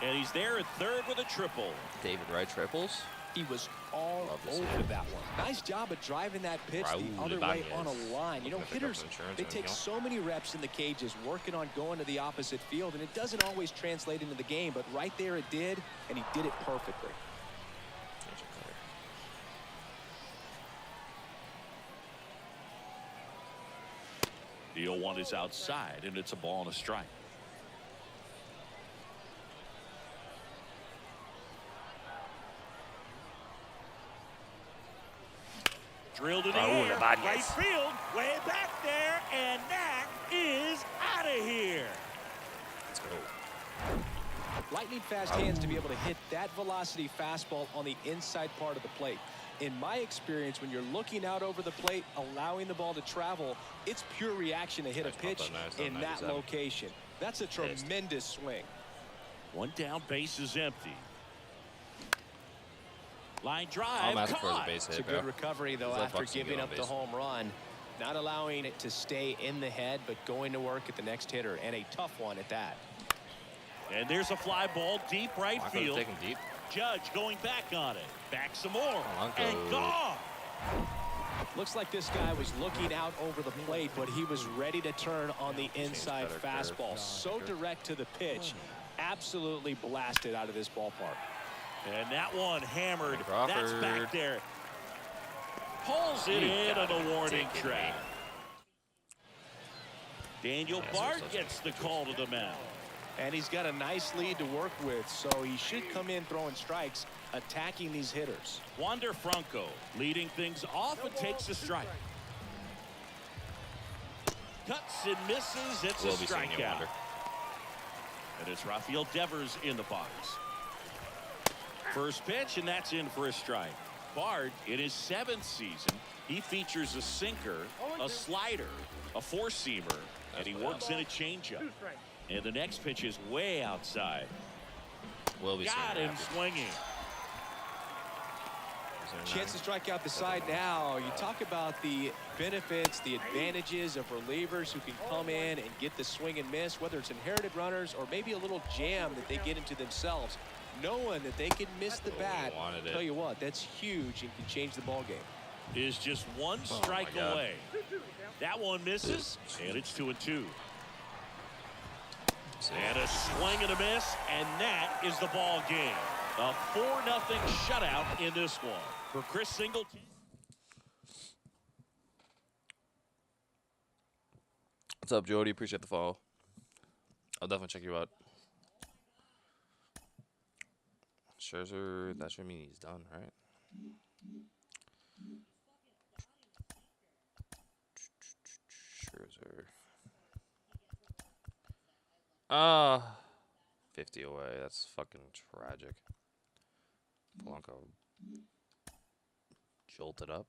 And he's there at third with a triple. David Wright triples. He was all over that one. Nice job of driving that pitch the other way on a line. You know, hitters, they take so many reps in the cages working on going to the opposite field, and it doesn't always translate into the game, but right there it did, and he did it perfectly. The 0-1 is outside, and it's a ball and a strike. Drilled in the air, right field, way back there, and that is out of here. Let's go. Lightning fast hands to be able to hit that velocity fastball on the inside part of the plate. In my experience, when you're looking out over the plate, allowing the ball to travel, it's pure reaction to hit a pitch in that location. That's a tremendous swing. 1 down, base is empty. Line drive, caught. It's a good recovery, though, after giving up the home run. Not allowing it to stay in the head, but going to work at the next hitter, and a tough one at that. And there's a fly ball, deep right field. Take him deep. Judge going back on it. Back some more. And gone. Looks like this guy was looking out over the plate, but he was ready to turn on the inside fastball. So direct to the pitch. Absolutely blasted out of this ballpark. And that one hammered. That's back there. Pulls it in on the warning track. Daniel Bard gets the call to the mound. And he's got a nice lead to work with, so he should come in throwing strikes, attacking these hitters. Wander Franco leading things off and takes a strike. Cuts and misses. It's a strikeout. And it's Rafael Devers in the box. First pitch, and that's in for a strike. Bard, in his 7th season, he features a sinker, a slider, a four-seamer, and he works in a changeup. And the next pitch is way outside. Got him swinging. Chance to strike out the side now. You talk about the benefits, the advantages of relievers who can come in and get the swing and miss, whether it's inherited runners or maybe a little jam that they get into themselves. Knowing that they can miss the bat, tell you what, that's huge and can change the ball game. Is just one strike away. That one misses, and it's 2-2. And a swing and a miss, and that is the ball game. A 4-0 shutout in this one for Chris Singleton. What's up, Jody? Appreciate the follow. I'll definitely check you out. Scherzer, that should mean he's done, right? Scherzer. 50 away. That's fucking tragic. Polanco jolted up.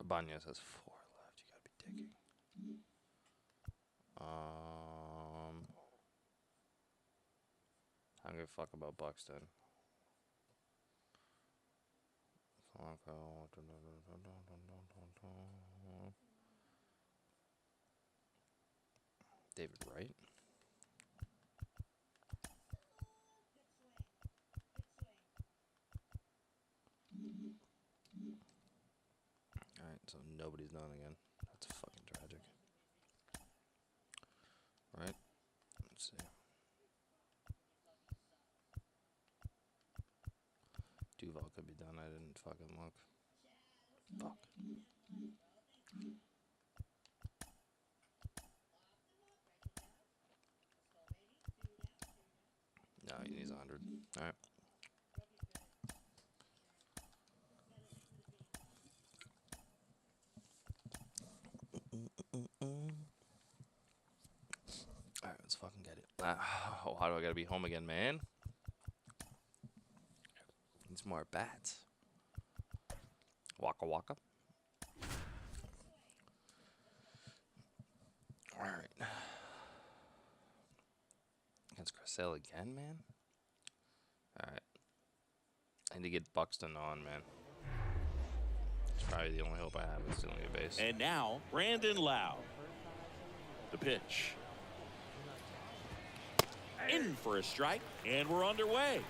Ibanez has 4 left. You gotta be digging. I don't give a fuck about Buxton. Polanco. David Wright. Alright, so nobody's done again. That's fucking tragic. Right? Let's see. Duval could be done. I didn't fucking look. Fuck. No, he needs 100. All right. All right, let's fucking get it. How do I gotta be home again, man? Needs more bats. Waka waka. All right. Against Garcelle again, man. All right. I need to get Buxton on, man. It's probably the only hope I have is stealing a base. And now, Brandon Lau. The pitch. In for a strike, and we're underway.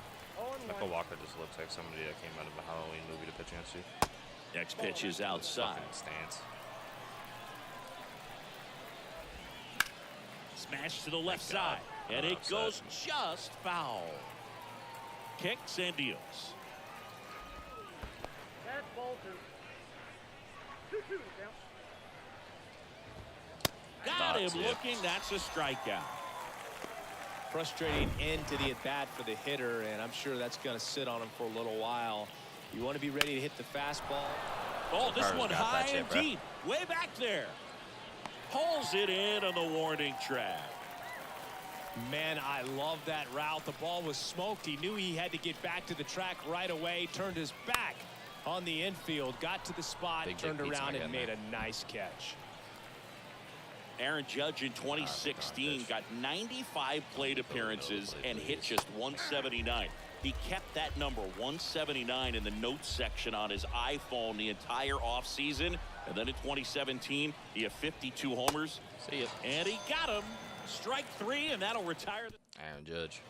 Michael Walker just looks like somebody that came out of a Halloween movie to pitch against you. Next pitch is outside. Stance. Smash to the left side, and it goes just foul. Kicks and deals. That's ball 2. 2-2 down. Got him looking. That's a strikeout. Frustrating end to the at-bat for the hitter, and I'm sure that's going to sit on him for a little while. You want to be ready to hit the fastball. Oh, this one high and deep. Way back there. Pulls it in on the warning track. Man, I love that route. The ball was smoked. He knew he had to get back to the track right away. Turned his back on the infield. Got to the spot, turned around, and made a nice catch. Aaron Judge in 2016 got 95 plate appearances and hit just 179. He kept that number 179 in the notes section on his iPhone the entire offseason. And then in 2017, he had 52 homers. See ya. And he got him. Strike 3, and that'll retire the Aaron Judge.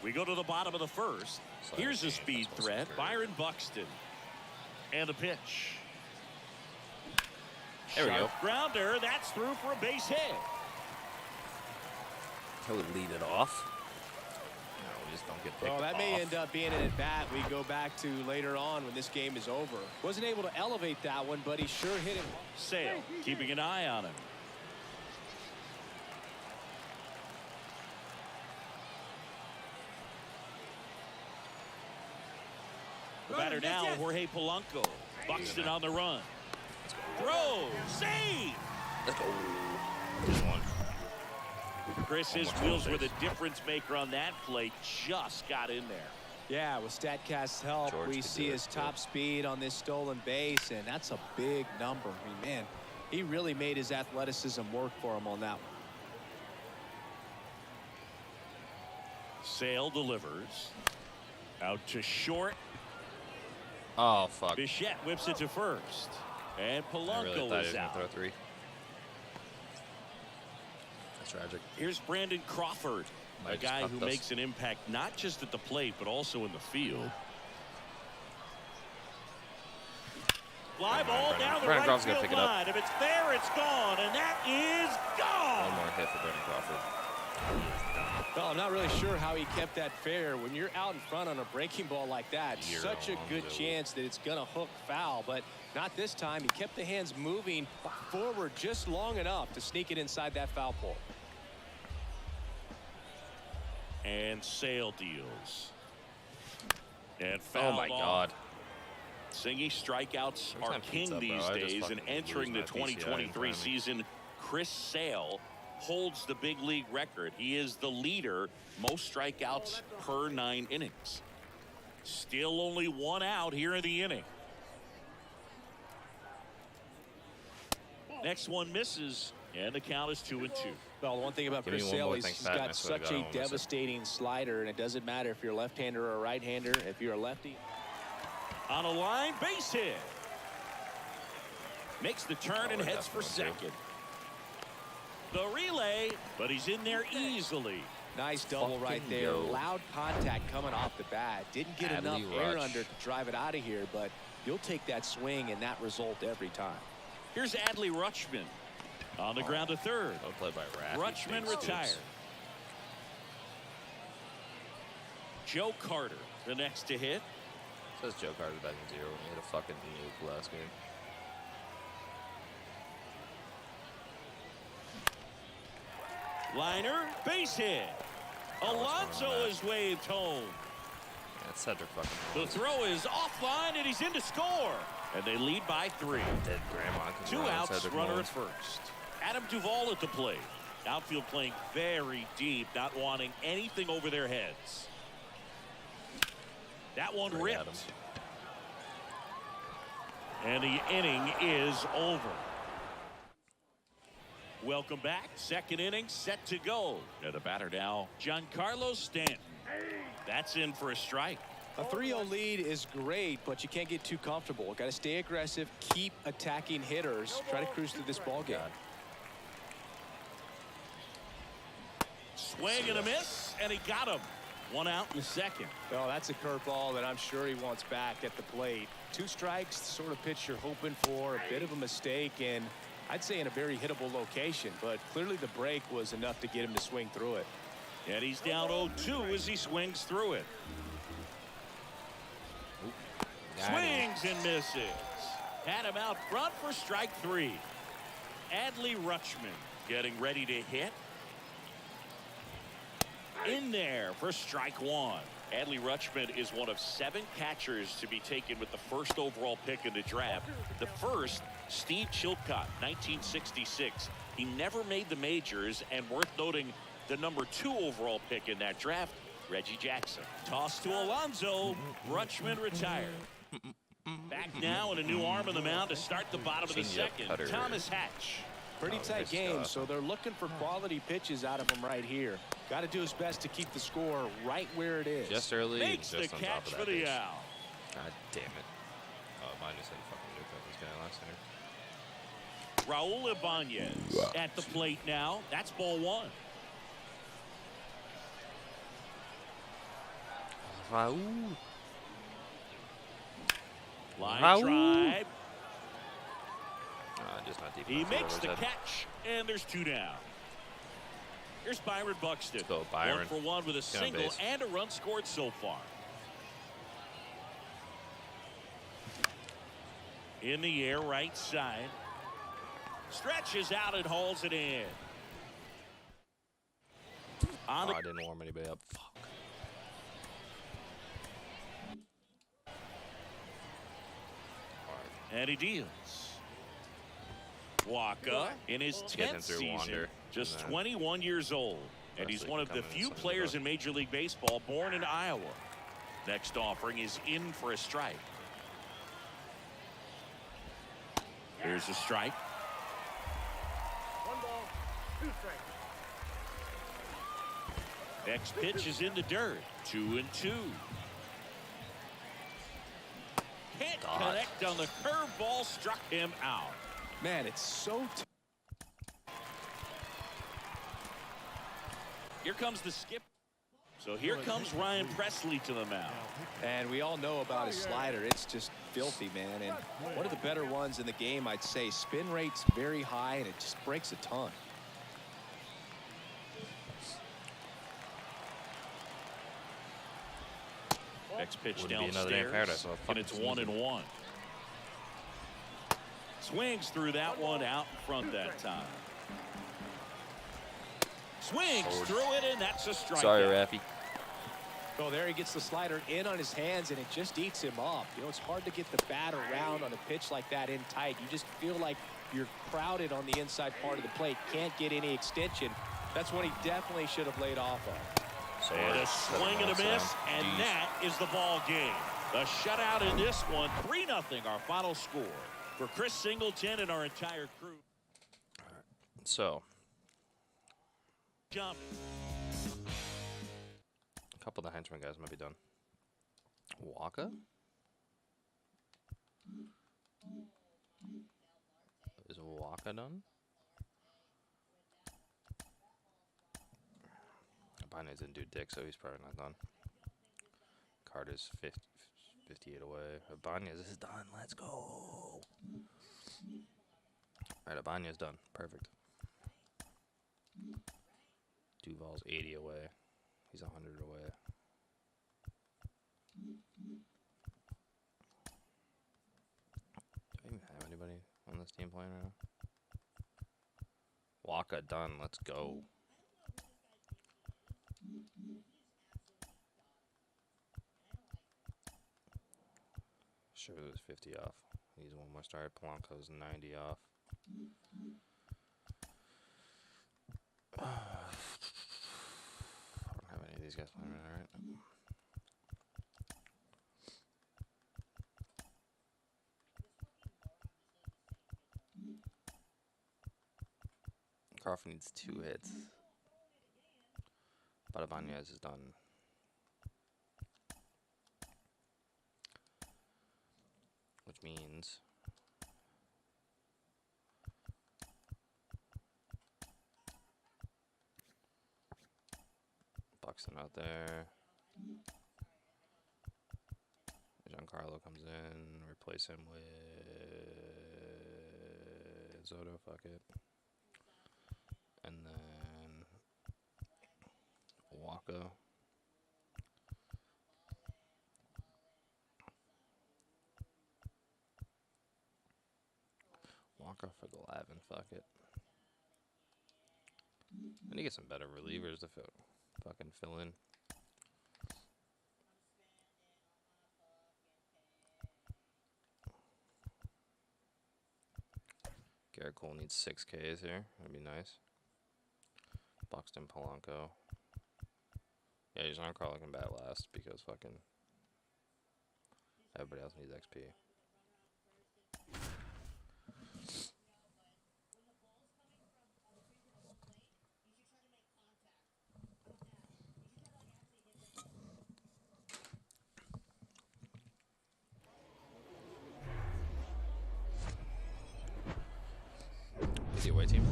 We go to the bottom of the first. Here's a speed threat. Byron Buxton. And the pitch. There we go. Grounder. That's through for a base hit. He'll lead it off. No, we just don't get picked Well, that may off. end up being an at-bat we go back to later on when this game is over. Wasn't able to elevate that one, but he sure hit it. Sale keeping an eye on him. The batter now, Jorge Polanco. Buxton on the run. Throw. Save. Let's go. Just one. Chris, his wheels were the difference maker on that play. Just got in there. Yeah, with StatCast's help, George we could see do his it, top speed on this stolen base, and that's a big number. I mean, man, he really made his athleticism work for him on that one. Sale delivers. Out to short. Oh, fuck. Bichette whips it to first. And I really Polanco thought he was is going out. to throw 3. That's tragic. Here's Brandon Crawford, Might a just guy cut who this. makes an impact not just at the plate, but also in the field. Fly ball down the Brandon right Crawford's gonna field pick it up. line. If it's there, it's gone, and that is gone. One more hit for Brandon Crawford. Well, I'm not really sure how he kept that fair. When you're out in front on a breaking ball like that, You're such a good on the- chance that it's going to hook foul, but not this time. He kept the hands moving forward just long enough to sneak it inside that foul pole. And Sale deals. And Oh, fouled my off. God. Singy strikeouts Every are time king pizza, bro, these I just days, and fucking entering the lose my PCI in 2023 front of me. season, Chris Sale holds the big league record. He is the leader, most strikeouts per 9 innings. Still only 1 out here in the inning. Next one misses, and the count is 2-2. Well, the one thing about Give me Chris one Sale more is thing, he's Pat, and I got swear to such God, I a won't miss it. devastating slider, and it doesn't matter if you're a left-hander or a right-hander. If you're a lefty. On a line, base hit. Makes the turn and Oh, heads for that's one, too. second. The relay, but he's in there easily. Nice double right Fucking there. go. Loud contact coming off the bat. Didn't get enough Adley air Rutsch. under to drive it out of here, but you'll take that swing and that result every time. Here's Adley Rutschman on the ground to third. Well played by Raff. Rutschman retired. Joe Carter, the next to hit. Says Joe Carter's batting 0 when he hit a fucking nuke last game. Liner, base hit. Alonso is waved home. That's Cedric fucking. The throw is offline, and he's in to score. And they lead by 3. Dead grandma. can 2 run outs, Cedric runner Mullins. at first. Adam Duvall at the plate. Outfield playing very deep, not wanting anything over their heads. That one Bring ripped. Adams. And the inning is over. Welcome back. Second inning set to go. And the batter now, Giancarlo Stanton. That's in for a strike. A 3-0 lead is great, but you can't get too comfortable. Got to stay aggressive, keep attacking hitters, try to cruise through this ball game. Swing and a miss, and he got him. 1 out in the second. Well, that's a curveball that I'm sure he wants back at the plate. 2 strikes, the sort of pitch you're hoping for. A bit of a mistake, and I'd say in a very hittable location, but clearly the break was enough to get him to swing through it. And he's down 0-2 as he swings through it. Swings and misses. Had him out front for strike 3. Adley Rutschman getting ready to hit. In there for strike 1. Adley Rutschman is one of 7 catchers to be taken with the first overall pick in the draft. The first, Steve Chilcott, 1966. He never made the majors, and worth noting, the number 2 overall pick in that draft, Reggie Jackson. Toss to Alonso. Rutschman retired. Back now, and a new arm on the mound to start the bottom of the Changeup second. cutter. Thomas Hatch. Pretty Oh, tight nice game, job. so they're looking for quality pitches out of him right here. Got to do his best to keep the score right where it is. Just early. and Makes the just on top catch of for that the bitch. out. God damn it. Oh, mine just hit a fucking nuke on this guy last inning. Raul Ibanez at the plate now. That's ball 1. Raul. Line Raul. drive. Just not deep He enough. makes the Overhead. catch, and there's 2 down. Here's Byron Buxton. Let's go, Byron. 1 for 1 with a Get on single base. and a run scored so far. In the air, right side. Stretches out and hauls it in. On Oh, the I didn't warm anybody up. Fuck. And he deals. Waka in his 10th season, just 21 years old. And he's one of the few players in Major League Baseball born in Iowa. Next offering is in for a strike. Here's a strike. 1 ball, 2 strikes. Next pitch is in the dirt. 2-2. Can't connect on the curveball, struck him out. Man, it's so Here comes the skip. So here comes Ryan Presley to the mound. And we all know about his slider. It's just filthy, man. And one of the better ones in the game, I'd say. Spin rate's very high, and it just breaks a ton. Next pitch downstairs, and it's 1-1. Swings through that one out in front that time. Swings through it, and that's a strikeout. Sorry, Raffy. Oh, there he gets the slider in on his hands, and it just eats him up. You know, it's hard to get the bat around on a pitch like that in tight. You just feel like you're crowded on the inside part of the plate. Can't get any extension. That's what he definitely should have laid off on. And a swing and a miss, and that is the ball game. The shutout in this one, 3-0, our final score. For Chris Singleton and our entire crew. All right. So, Jump. a couple of the henchman guys might be done. Waka? Is Waka done? Binance didn't do dick, so he's probably not done. Carter's 58 away. Ibanez is done. Let's go. All right, Ibanez done. Perfect. Duval's 80 away. He's 100 away. Do I even have anybody on this team playing right now? Waka done. Let's go. Sure, there's 50 off. He's one more start. Polanco's 90 off. I don't have any of these guys playing right now, right? Crawford needs 2 hits. But Ibanez is done. Which means Buxton out there. Giancarlo comes in, replace him with Zoto, fuck it. And then Waka. Walker for the Lavin, fuck it. I need to get some better relievers to fucking fill in. Garrett Cole needs 6 Ks here. That'd be nice. Buxton, Polanco. Yeah, he's not calling him bat last because fucking everybody else needs XP. The away team.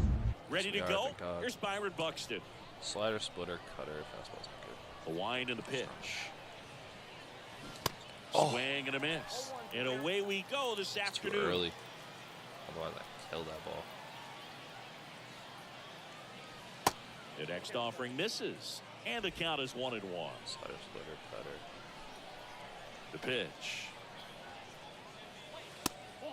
Ready to go? Here's Byron Buxton. Slider, splitter, cutter, fastball's not good. A wind and a pitch. Swing and a miss. And away we go this afternoon. Too early. Otherwise, I killed that ball. The next offering misses. And the count is 1-1. Slider, splitter, cutter. The pitch.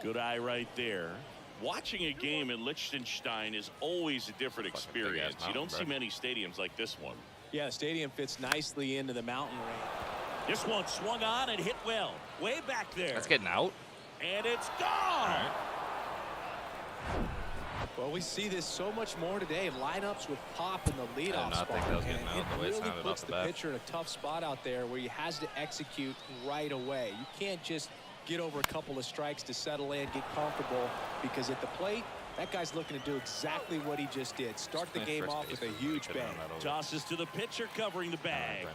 Good eye right there. Watching a game in Liechtenstein is always a different experience. You don't see many stadiums like this one. Yeah, the stadium fits nicely into the mountain range. This one swung on and hit well. Way back there. That's getting out. And it's gone. Well, we see this so much more today. Lineups with pop in the leadoff not think spot. that was And getting out it the way it really sounded puts off the the bat. pitcher in a tough spot out there where he has to execute right away. You can't just get over a couple of strikes to settle in, get comfortable, because at the plate, that guy's looking to do exactly what he just did. Start the game off with a huge bang. Tosses to the pitcher covering the bag.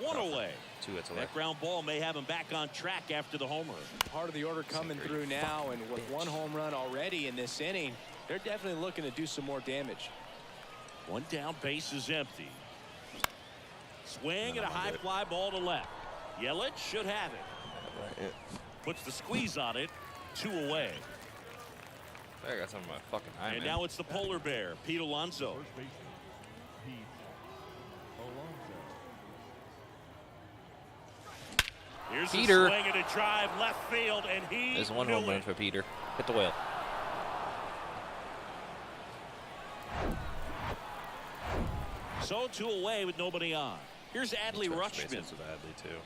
One away. 2 hits away. That ground ball may have him back on track after the homer. Part of the order coming through now, and with 1 home run already in this inning, they're definitely looking to do some more damage. 1 down, base is empty. Swing and a high fly ball to left. Yelich should have it. Puts the squeeze on it. 2 away. I got something in my fucking eye, And man. now it's the polar bear, Pete Alonso. First baseman, Pete Alonso. Here's Peter. a swing and a drive left field, and he There's 1 knew home run it. for Peter. Hit the whale. So 2 away with nobody on. Here's Adley Rutschman. With Adley, too.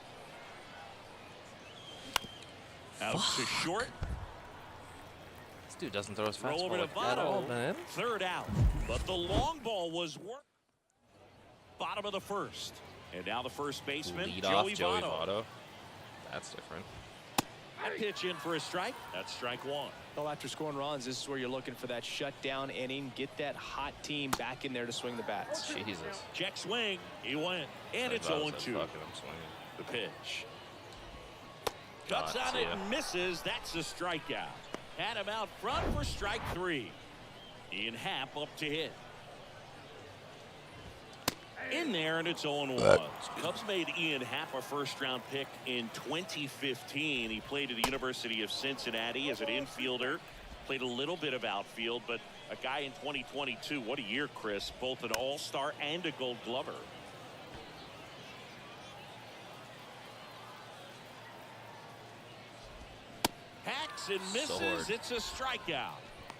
Out to short. This dude doesn't throw his Throw fastball over to at all, Votto. man. 3rd out. But the long ball was work. Bottom of the 1st. And now the first baseman, Lead off Joey Votto. Votto. That's different. That pitch in for a strike. That's strike 1. Well, after scoring runs, this is where you're looking for that shutdown inning. Get that hot team back in there to swing the bats. Jesus. Check swing. He went. And it's Votto 0-2. said, "Fuck it, I'm swinging." The pitch. Cuts God, on see it ya. and misses. That's a strikeout. Had him out front for strike 3. Ian Happ up to hit. In there, and it's 0-1. Cubs made Ian Happ a first-round pick in 2015. He played at the University of Cincinnati as an infielder. Played a little bit of outfield, but a guy in 2022. What a year, Chris. Both an all-star and a gold glover. Hacks and misses. Sword. It's a strikeout.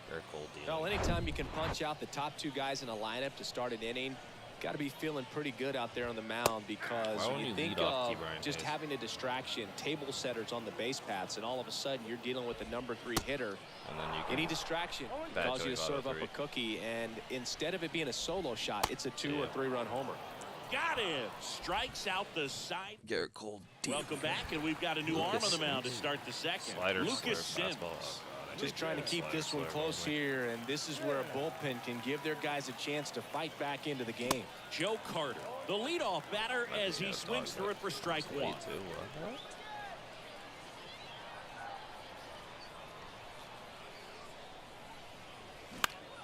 Very cold deal. Well, anytime you can punch out the top 2 guys in a lineup to start an inning, got to be feeling pretty good out there on the mound, because Why when won't you you think lead off of T-Brian just Hayes? having a distraction, table setters on the base paths, and all of a sudden you're dealing with the number 3 hitter. And then you can Any distraction Bad causes you Joey to Votto serve up 3. a cookie, and instead of it being a solo shot, it's a 2 or 3 run homer. Got him. Strikes out the side. Garrett Cole. Welcome back, and we've got a new arm on the mound to start the second. Slider, Lucas slurve, Sims. fastball. Oh, God, I Just need trying to a keep slider, this one slurve, close man. here, and this is where a bullpen can give their guys a chance to fight back into the game. Joe Carter, the leadoff batter, as he Yeah, swings dog, through it for strike 1. 22, what?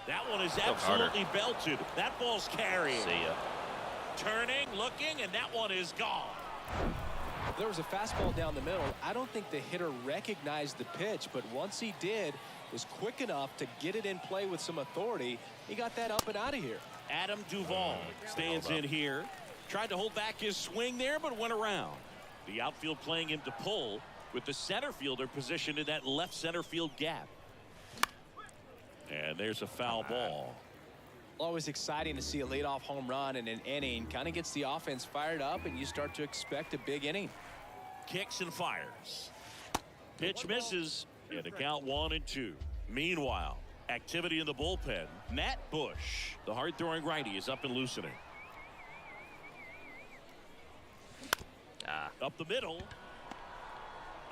That one is Carter. absolutely belted. That ball's carrying. See ya. Turning, looking, and that one is gone. There was a fastball down the middle. I don't think the hitter recognized the pitch, but once he did, was quick enough to get it in play with some authority. He got that up and out of here. Adam Duvall stands in here. Tried to hold back his swing there, but went around. The outfield playing him to pull, with the center fielder positioned in that left center field gap. And there's a foul ball. Always exciting to see a leadoff home run in an inning. Kind of gets the offense fired up, and you start to expect a big inning. Kicks and fires. Pitch misses. And the count 1-2. Meanwhile, activity in the bullpen. Matt Bush, the hard-throwing righty, is up and loosening. Up the middle.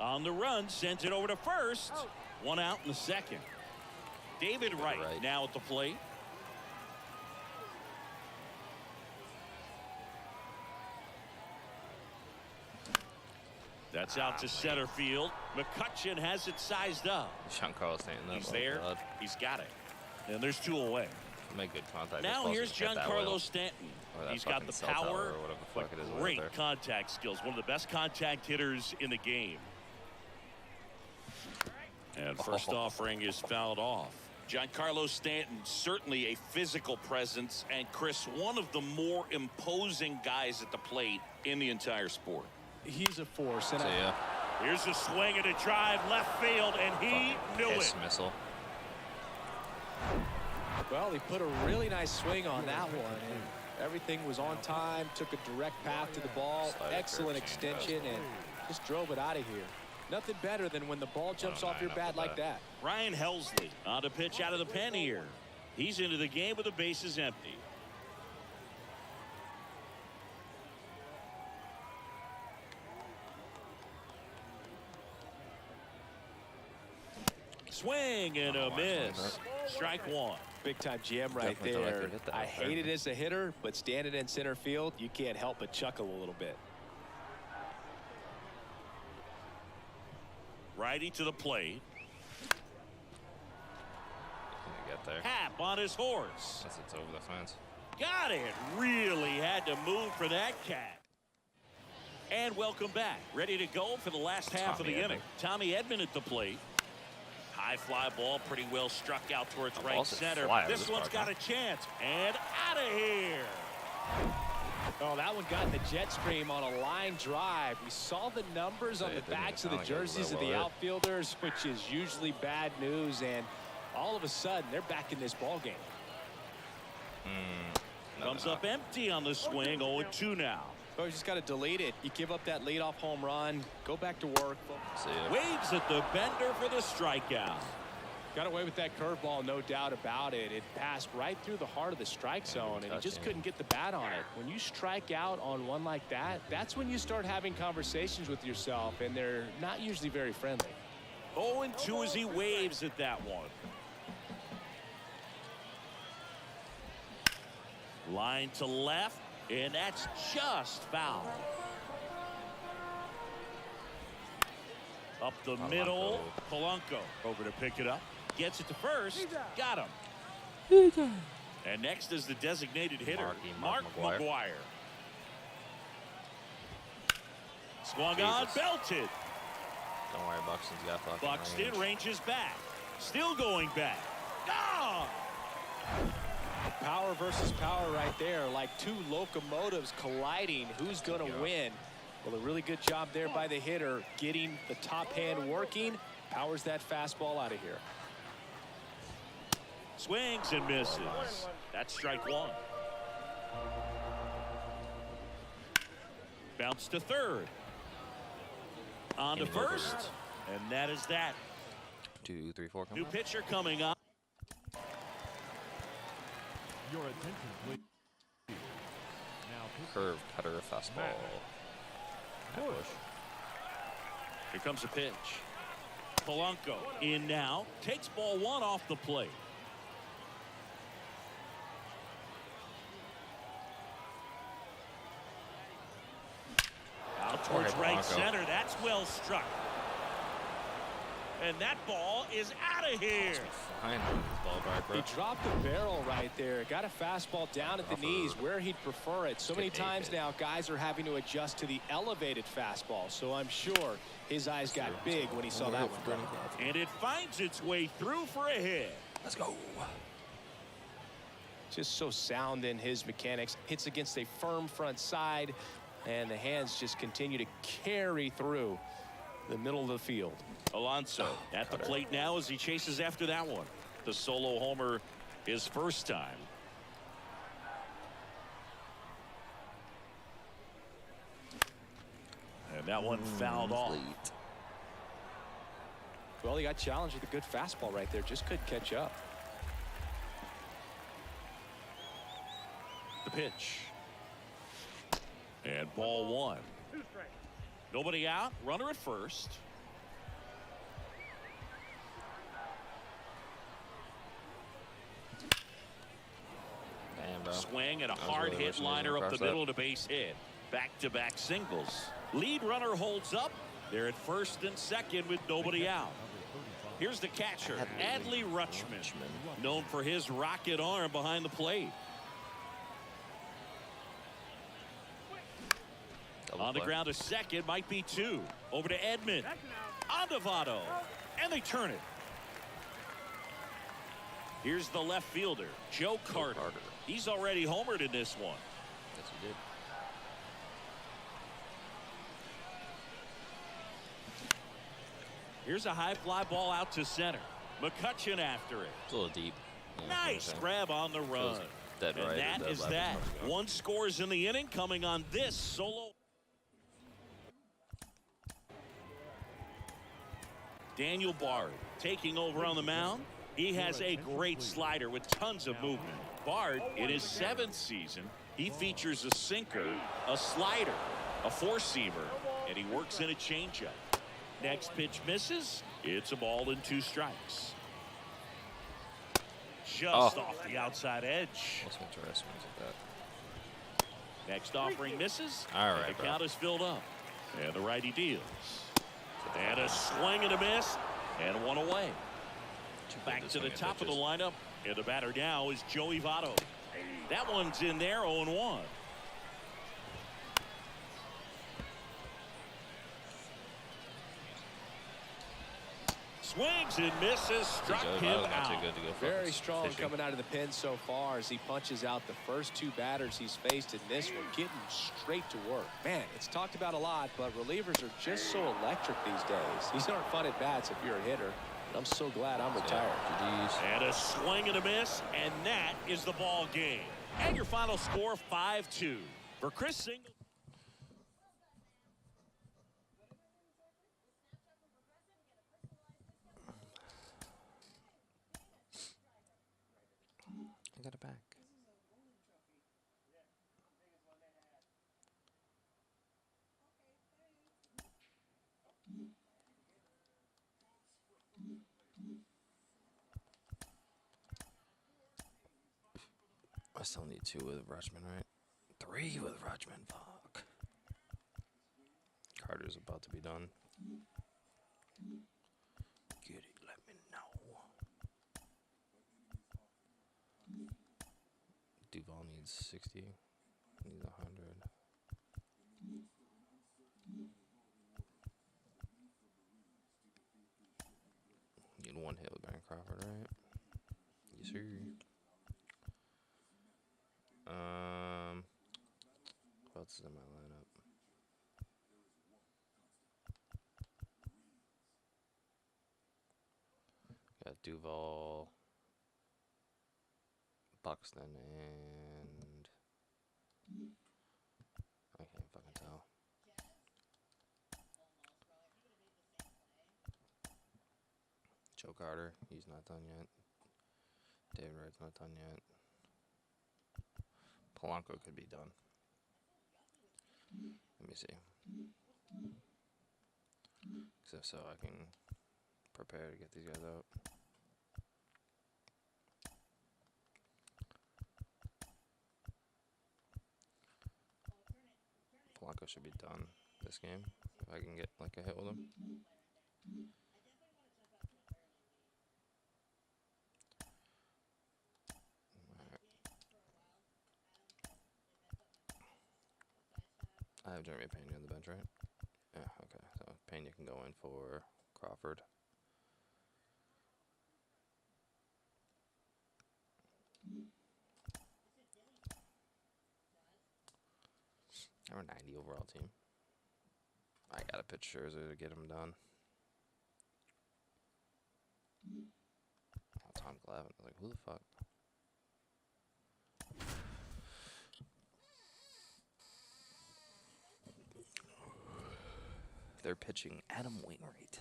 On the run, sends it over to first. 1 out in the second. David Wright now at the plate. That's out to center field. McCutcheon has it sized up. Giancarlo Stanton. He's there. He's got it. And there's 2 away. Make good contact. Now here's Giancarlo Stanton. He's got the power, or whatever the fuck it is. great contact skills. One of the best contact hitters in the game. And first offering is fouled off. Giancarlo Stanton, certainly a physical presence, and Chris, one of the more imposing guys at the plate in the entire sport. He's a force. And here's a swing and a drive left field, and he knew it. Missile. Well, he put a really nice swing on that one, and everything was on time. Took a direct path to the ball. Excellent extension, and just drove it out of here. Nothing better than when the ball jumps off your bat like that. Ryan Helsley on to pitch out of the pen here. He's into the game with the bases empty. Swing and a miss. Strike one. Big time jam right there. I hate it as a hitter, but standing in center field, you can't help but chuckle a little bit. Righty to the plate. Get there. Hap on his horse. Unless it's over the fence. Got it. Really had to move for that cat. And welcome back. Ready to go for the last half of the inning. Tommy Edman at the plate. High fly ball, pretty well struck out towards right center. This one's got a chance. And out of here. Oh, that one got in the jet stream on a line drive. We saw the numbers on the backs of the jerseys of the outfielders, which is usually bad news. And all of a sudden, they're back in this ball game. Comes up empty on the swing. 0-2 now. Oh, you just got to delete it. You give up that leadoff home run. Go back to work. Waves at the bender for the strikeout. Got away with that curveball, no doubt about it. It passed right through the heart of the strike zone, and he just couldn't get the bat on it. When you strike out on one like that, that's when you start having conversations with yourself, and they're not usually very friendly. 0-2 as he waves at that one. Line to left, and that's just foul. Up the middle, Polanco over to pick it up. Gets it to first. Got him. And next is the designated hitter, Mark McGuire. Swung on, belted. Don't worry, Buxton's got fucking Buxton ranges back. Still going back. Gone! Power versus power right there, like two locomotives colliding. Who's going to win? Well, a really good job there by the hitter, getting the top hand working. Powers that fastball out of here. Swings and misses. That's strike one. Bounce to third. On to first. And that is that. 2, 3, 4. New pitcher coming up. Your attention, please. Now, Curve, cutter, fastball. Push. Here comes a pitch. Polanco in now. Takes ball one off the plate. Out towards right center. That's well struck. And that ball is out of here. He dropped the barrel right there. Got a fastball down at the knees where he'd prefer it. So many times now guys are having to adjust to the elevated fastball. So I'm sure his eyes got big when he saw that one. And it finds its way through for a hit. Let's go. Just so sound in his mechanics. Hits against a firm front side. And the hands just continue to carry through the middle of the field. Alonso at the plate now as he chases after that one. The solo homer his first time. And that one fouled off. Well, he got challenged with a good fastball right there. Just couldn't catch up. The pitch. And ball one. Nobody out. Runner at first. Damn, bro. Swing and a hard hit liner up the middle to base hit. Back-to-back singles. Lead runner holds up. They're at first and second with nobody out. Here's the catcher, Adley Rutschman, known for his rocket arm behind the plate. On the ground to second, might be two. Over to Edman. On to Votto. And they turn it. Here's the left fielder, Joe Carter. He's already homered in this one. Yes, he did. Here's a high fly ball out to center. McCutchen after it. It's a little deep. Nice grab on the run. Dead right. And that is that. One scores in the inning coming on this solo. Daniel Bard taking over on the mound. He has a great slider with tons of movement. Bard, in his 7th season, he features a sinker, a slider, a four-seamer, and he works in a changeup. Next pitch misses. It's a ball and 2 strikes. Just off the outside edge. That's interesting. That. Next offering misses. All right, the count is filled up. And the righty deals. And a swing and a miss. And one away. Back to the top of the lineup. And the batter now is Joey Votto. That one's in there, 0-1. Swings and misses. Struck him out. Very strong coming out of the pen so far as he punches out the first 2 batters he's faced in this one, getting straight to work. Man, it's talked about a lot, but relievers are just so electric these days. These aren't fun at bats if you're a hitter. I'm so glad I'm retired. And a swing and a miss, and that is the ball game. And your final score, 5-2 for Chris Singleton. I got it back. I still need 2 with Rutschman, right? 3 with Rutschman. Fuck. Carter's about to be done. Get it. Let me know. Duval needs 60. Needs 100. Need 1 hit with Brandon Crawford, right? Yes, sir. Who else is in my lineup? Got Duval, Buxton, and I can't fucking tell. Joe Carter, he's not done yet. David Wright's not done yet. Polanco could be done. Let me see. Because if so, I can prepare to get these guys out. Polanco should be done this game if I can get like a hit with him. I have Jeremy Pena on the bench, right? Yeah, okay. So Pena can go in for Crawford. We're a 90 overall team. I gotta pitch Scherzer to get him done. Oh, Tom Glavine. I was like, who the fuck? They're pitching Adam Wainwright.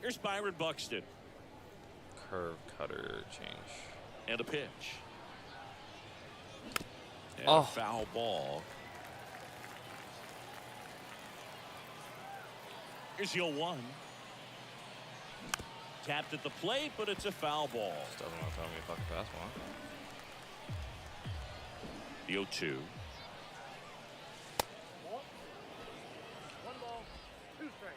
Here's Byron Buxton. Curve cutter change. And a pitch. And a foul ball. Here's the 0-1. Tapped at the plate, but it's a foul ball. Just doesn't want to throw me a fucking fastball. The 0-2. 1 ball, 2 strikes.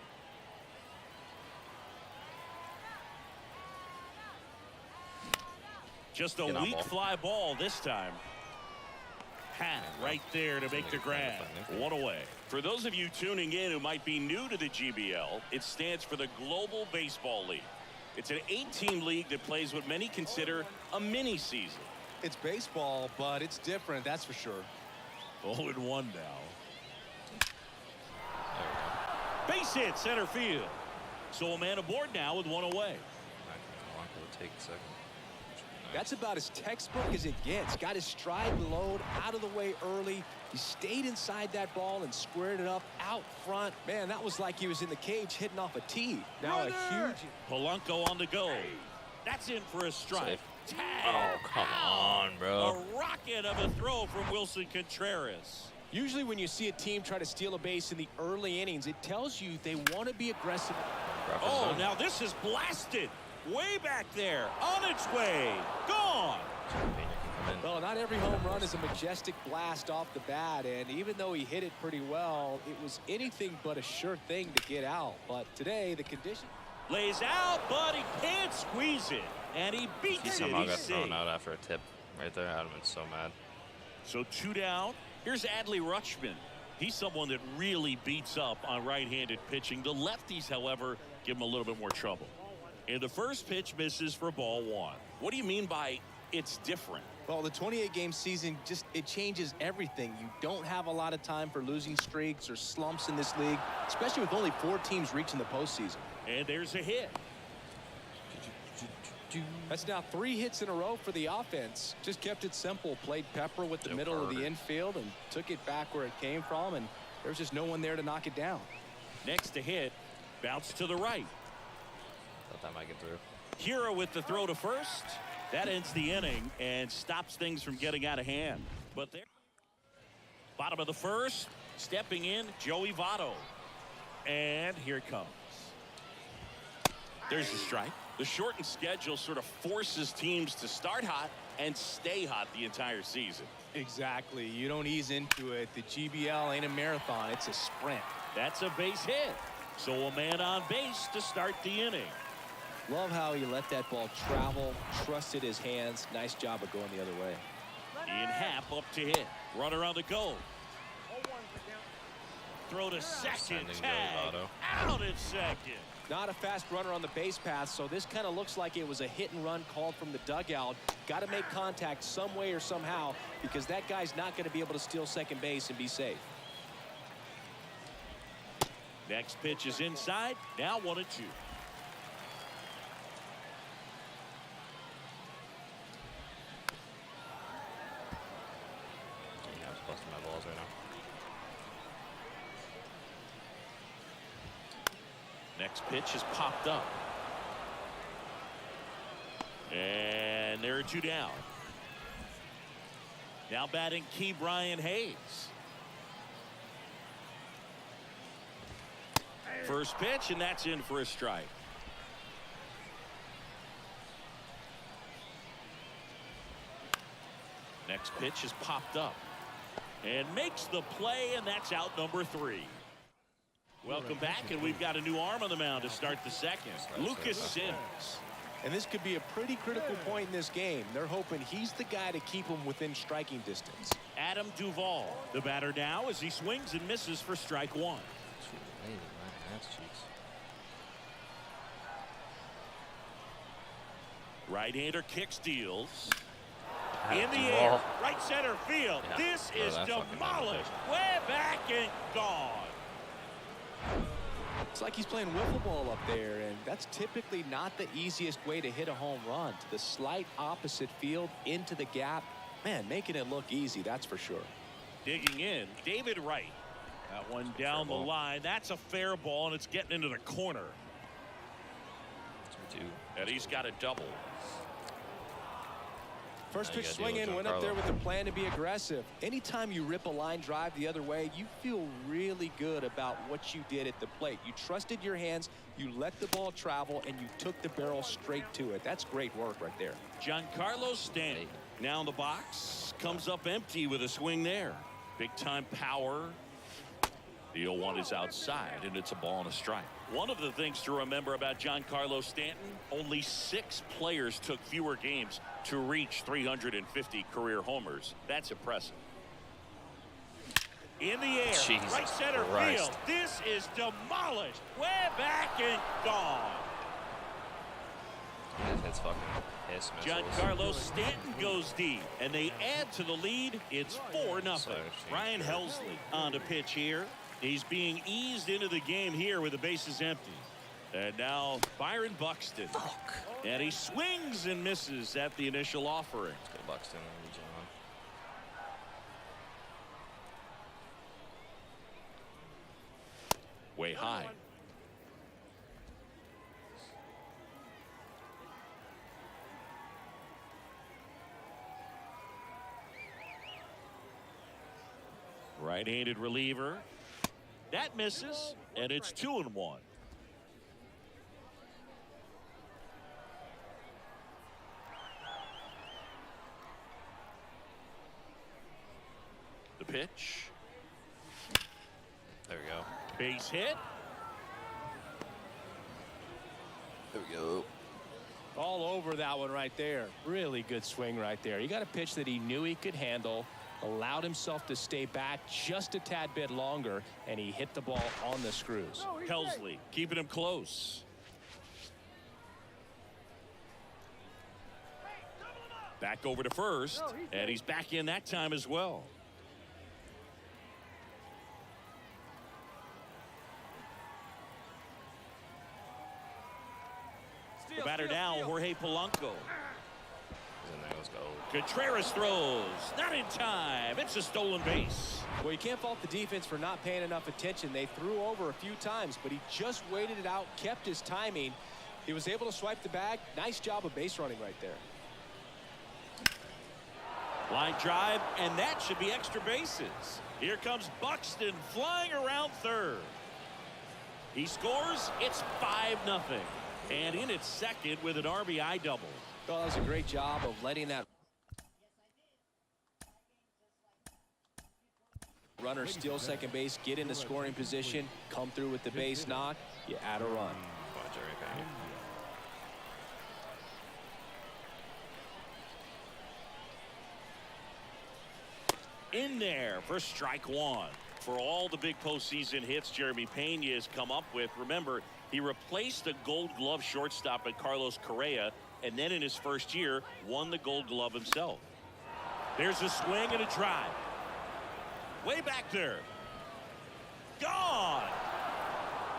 Just a weak fly ball this time. Hat right there to make the grab. 1 away. For those of you tuning in who might be new to the GBL, it stands for the Global Baseball League. It's an 8-team league that plays what many consider a mini season. It's baseball, but it's different, that's for sure. 0-1 now. Base hit center field. So a man aboard now with 1 away. Polanco will take a second. That's about as textbook as it gets. Got his stride and load out of the way early. He stayed inside that ball and squared it up out front. Man, that was like he was in the cage hitting off a tee. Now a huge... Polanco on the go. That's in for a strike. Tag. Oh, come on, bro. A rocket of a throw from Wilson Contreras. Usually when you see a team try to steal a base in the early innings, it tells you they want to be aggressive. Oh, now this is blasted. Way back there. On its way. Gone. Well, not every home run is a majestic blast off the bat, and even though he hit it pretty well, it was anything but a sure thing to get out. But today, the condition... Lays out, but he can't squeeze it. And he beats He it. somehow got He's thrown safe. out after a tip right there. I'd have been so mad. So 2 down. Here's Adley Rutschman. He's someone that really beats up on right-handed pitching. The lefties, however, give him a little bit more trouble. And the first pitch misses for ball 1. What do you mean by it's different? Well, the 28-game season, it changes everything. You don't have a lot of time for losing streaks or slumps in this league, especially with only 4 teams reaching the postseason. And there's a hit. That's now 3 hits in a row for the offense. Just kept it simple. Played pepper with the middle of the infield and took it back where it came from, and there's just no one there to knock it down. Next to hit, bounce to the right. Thought that might get through. Hero with the throw to first. That ends the inning and stops things from getting out of hand. But there, bottom of the first, stepping in, Joey Votto. And here it comes. There's the strike. The shortened schedule sort of forces teams to start hot and stay hot the entire season. Exactly. You don't ease into it. The GBL ain't a marathon. It's a sprint. That's a base hit. So a man on base to start the inning. Love how he let that ball travel, trusted his hands. Nice job of going the other way. Ian Happ up to hit. Runner on the go. Throw to second. Tag. Out at second. Not a fast runner on the base path, so this kind of looks like it was a hit and run called from the dugout. Got to make contact some way or somehow, because that guy's not going to be able to steal second base and be safe. Next pitch is inside. Now 1-2. Yeah, I was busting my balls right now. Next pitch is popped up. And there are 2 down. Now batting Key Brian Hayes. First pitch, and that's in for a strike. Next pitch is popped up. And makes the play, and that's out number 3. Welcome back, and we've got a new arm on the mound to start the second. Lucas Sims. And this could be a pretty critical point in this game. They're hoping he's the guy to keep them within striking distance. Adam Duvall, the batter now, as he swings and misses for strike 1. Right-hander kick steals. In the air, right center field. Yeah. This is demolished. Way back and gone. It's like he's playing wiffle ball up there, and that's typically not the easiest way to hit a home run. To the slight opposite field, into the gap. Man, making it look easy, that's for sure. Digging in, David Wright. That one down the line. That's a fair ball, and it's getting into the corner. And he's got a double. First pitch swinging, went up there with a plan to be aggressive. Anytime you rip a line drive the other way, you feel really good about what you did at the plate. You trusted your hands, you let the ball travel, and you took the barrel straight to it. That's great work right there. Giancarlo Stanton now in the box, comes up empty with a swing there. Big time power. The 0-1 is outside, and it's a ball and a strike. One of the things to remember about Giancarlo Stanton, only 6 players took fewer games to reach 350 career homers. That's impressive. In the air, Jesus right center Christ. field. This is demolished. Way back and gone. It's fucking piss missiles. Giancarlo Stanton goes deep, and they add to the lead. It's 4-0. Ryan Helsley on the pitch here. He's being eased into the game here with the bases empty. And now Byron Buxton. And he swings and misses at the initial offering. Good Buxton and John. Way high. Right-handed reliever. That misses, and it's 2-1. The pitch. There we go. Base hit. There we go. All over that one right there. Really good swing right there. He got a pitch that he knew he could handle, allowed himself to stay back just a tad bit longer, and he hit the ball on the screws. Helsley keeping him close. Back over to first, and he's back in that time as well. The batter now, Jorge Polanco. He's in there. Let's go. Contreras throws. Not in time. It's a stolen base. Well, you can't fault the defense for not paying enough attention. They threw over a few times, but he just waited it out, kept his timing. He was able to swipe the bag. Nice job of base running right there. Line drive, and that should be extra bases. Here comes Buxton flying around third. He scores. It's 5-0. And in at second with an RBI double. Well, that was a great job of letting that runner steal second base, get into scoring position, come through with the base knock. You add a run. Come on, Jerry Payne. In there for strike one. For all the big postseason hits Jeremy Pena has come up with, remember, he replaced the Gold Glove shortstop at Carlos Correa, and then in his first year won the Gold Glove himself. There's a swing and a drive. Way back there. Gone.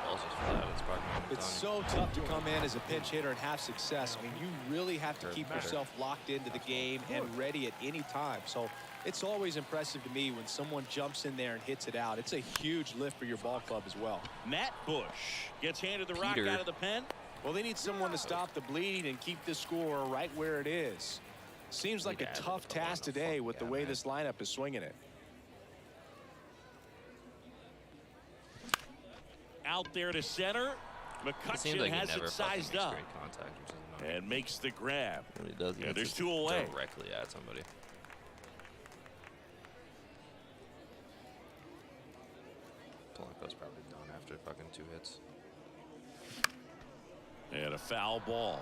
Ball's just flat. It's probably It's done. so tough to come in as a pinch hitter and have success. I mean, you really have to keep yourself locked into the game and ready at any time. So it's always impressive to me when someone jumps in there and hits it out. It's a huge lift for your ball club as well. Matt Bush gets handed the rock out of the pen. Well, they need someone to stop the bleed and keep the score right where it is. Seems like a tough task today with the way this lineup is swinging it. Out there to center. McCutcheon like has it sized up contact, and makes the grab. He does. Yeah, there's two away. Directly at somebody. Polanco's probably done after fucking 2 hits. And a foul ball.